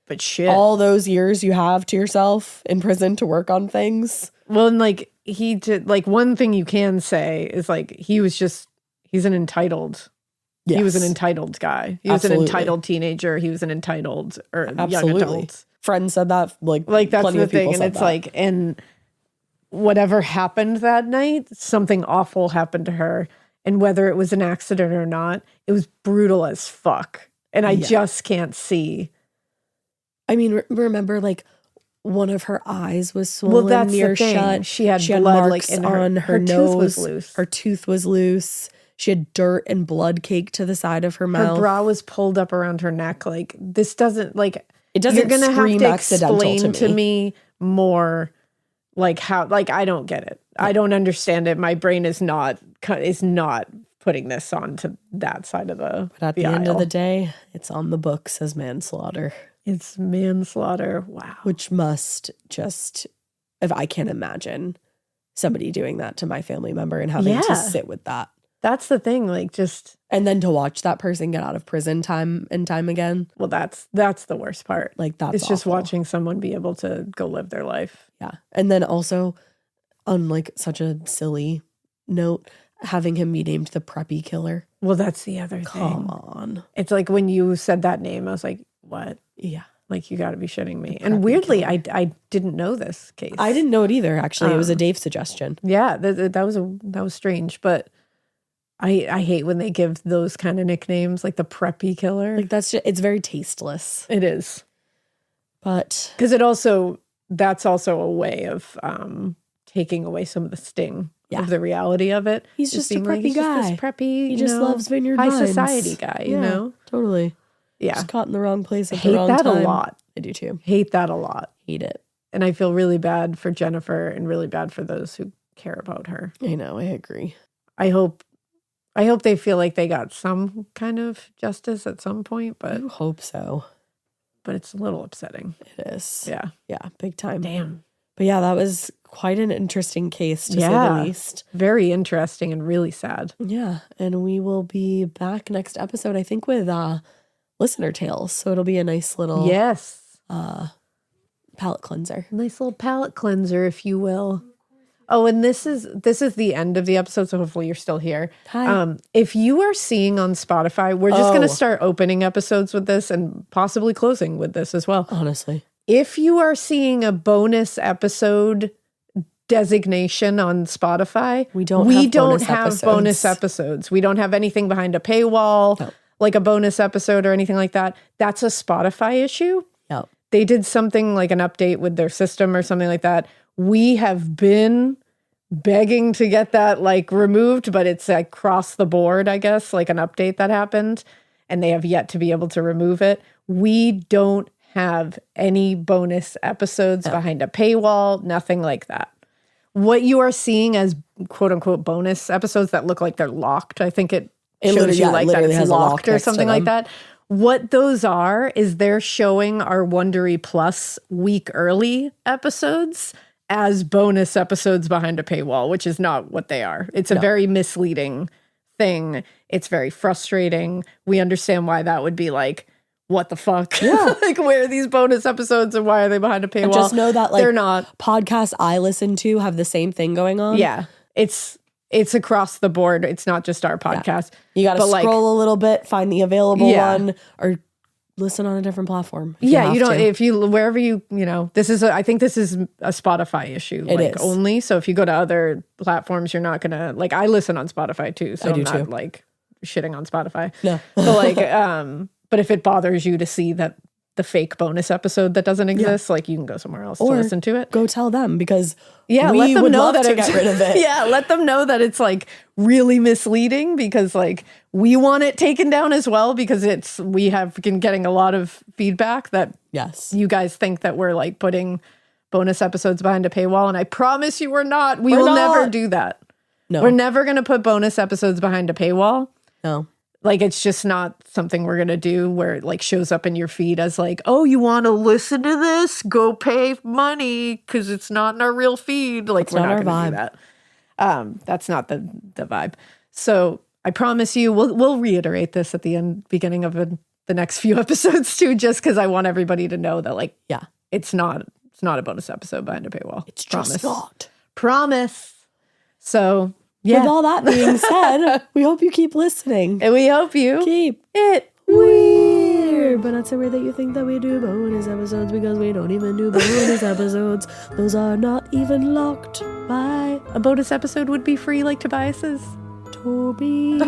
But shit. All those years you have to yourself in prison to work on things. Well, and like he did, like one thing you can say is like he's an entitled. Yes. He was an entitled guy. He was an entitled teenager. He was an entitled young adult. Friends said that. Like that's the thing, and it's like, and whatever happened that night, something awful happened to her, and whether it was an accident or not, it was brutal as fuck, and I just can't see. I mean, remember, like, one of her eyes was swollen near shut. She had blood marks like in on her nose. Tooth was loose. Her tooth was loose. She had dirt and blood caked to the side of her mouth. Her bra was pulled up around her neck. Like, this doesn't, like, it doesn't. You're gonna have to explain to me more, like, how. Like, I don't get it. Yeah. I don't understand it. My brain is not putting this onto that side of the. But at the end of the day, it's on the books as manslaughter. It's manslaughter. Wow. Which must just, if I can't imagine somebody doing that to my family member and having to sit with that. That's the thing. Like, just. And then to watch that person get out of prison time and time again. Well, that's the worst part. Like, that's It's just watching someone be able to go live their life. Yeah. And then also, on like such a silly note, having him be named the Preppy killer. Well, that's the other thing. Come on. It's like when you said that name, I was like, what? Yeah. Like, you got to be shitting me. And weirdly, I didn't know this case. I didn't know it either, actually. It was a Dave suggestion. Yeah, that was strange. But I hate when they give those kind of nicknames, like the Preppy killer. Like, it's very tasteless. It is. But. Because that's also a way of taking away some of the sting of the reality of it. He's just a preppy guy. Just preppy, he just loves vineyard vines. High society guy, you know? Totally. Yeah. Just caught in the wrong place at the wrong time. Hate that a lot. I do too. Hate that a lot. Hate it. And I feel really bad for Jennifer and really bad for those who care about her. I know, I agree. I hope they feel like they got some kind of justice at some point, but I hope so. But it's a little upsetting. It is. Yeah. Yeah, big time. Damn. But yeah, that was quite an interesting case, to say the least. Very interesting and really sad. Yeah, and we will be back next episode, I think, with listener tales. So it'll be a nice little palate cleanser. Nice little palate cleanser, if you will. Oh, and this is the end of the episode, so hopefully you're still here. Hi. If you are seeing on Spotify, we're just going to start opening episodes with this and possibly closing with this as well. Honestly. If you are seeing a bonus episode designation on Spotify, we don't have bonus episodes. We don't have anything behind a paywall, like a bonus episode or anything like that. That's a Spotify issue. Yep. They did something like an update with their system or something like that. We have been begging to get that like removed, but it's like across the board, I guess, like an update that happened. and they have yet to be able to remove it. We don't have any bonus episodes behind a paywall, nothing like that. What you are seeing as quote unquote bonus episodes that look like they're locked, I think it shows you like that it's locked or something like that. What those are is they're showing our Wondery Plus week early episodes as bonus episodes behind a paywall, which is not what they are. It's a very misleading thing. It's very frustrating. We understand why that would be like, what the fuck? Yeah. Like, where are these bonus episodes and why are they behind a paywall? And just know that like they're not. Podcasts I listen to have the same thing going on. Yeah. It's across the board. It's not just our podcast. You got to scroll a little bit, find the available one, or listen on a different platform. You don't, if you, wherever you know, I think this is a Spotify issue. It is. Only. So if you go to other platforms, you're not going to, like, I listen on Spotify too. So I'm not like shitting on Spotify. No. But like, but if it bothers you to see that the fake bonus episode that doesn't exist, like you can go somewhere else to listen to it. Go tell them because let them know that to get rid of it. Yeah, let them know that it's like really misleading because like we want it taken down as well because we have been getting a lot of feedback that you guys think that we're like putting bonus episodes behind a paywall, and I promise you we're not. We will never do that. No. We're never going to put bonus episodes behind a paywall. No. Like, it's just not something we're going to do where it like shows up in your feed as like, oh, you want to listen to this? Go pay money because it's not in our real feed. Like, we're not going to do that. That's not the vibe. So I promise you, we'll reiterate this at the beginning of the next few episodes too, just because I want everybody to know that like, it's not a bonus episode behind a paywall. It's just not. Promise. So... With all that being said, we hope you keep listening. And we hope you keep it weird. But not so weird that you think that we do bonus episodes because we don't even do bonus episodes. Those are not even locked by... A bonus episode would be free like Tobias's. Toby.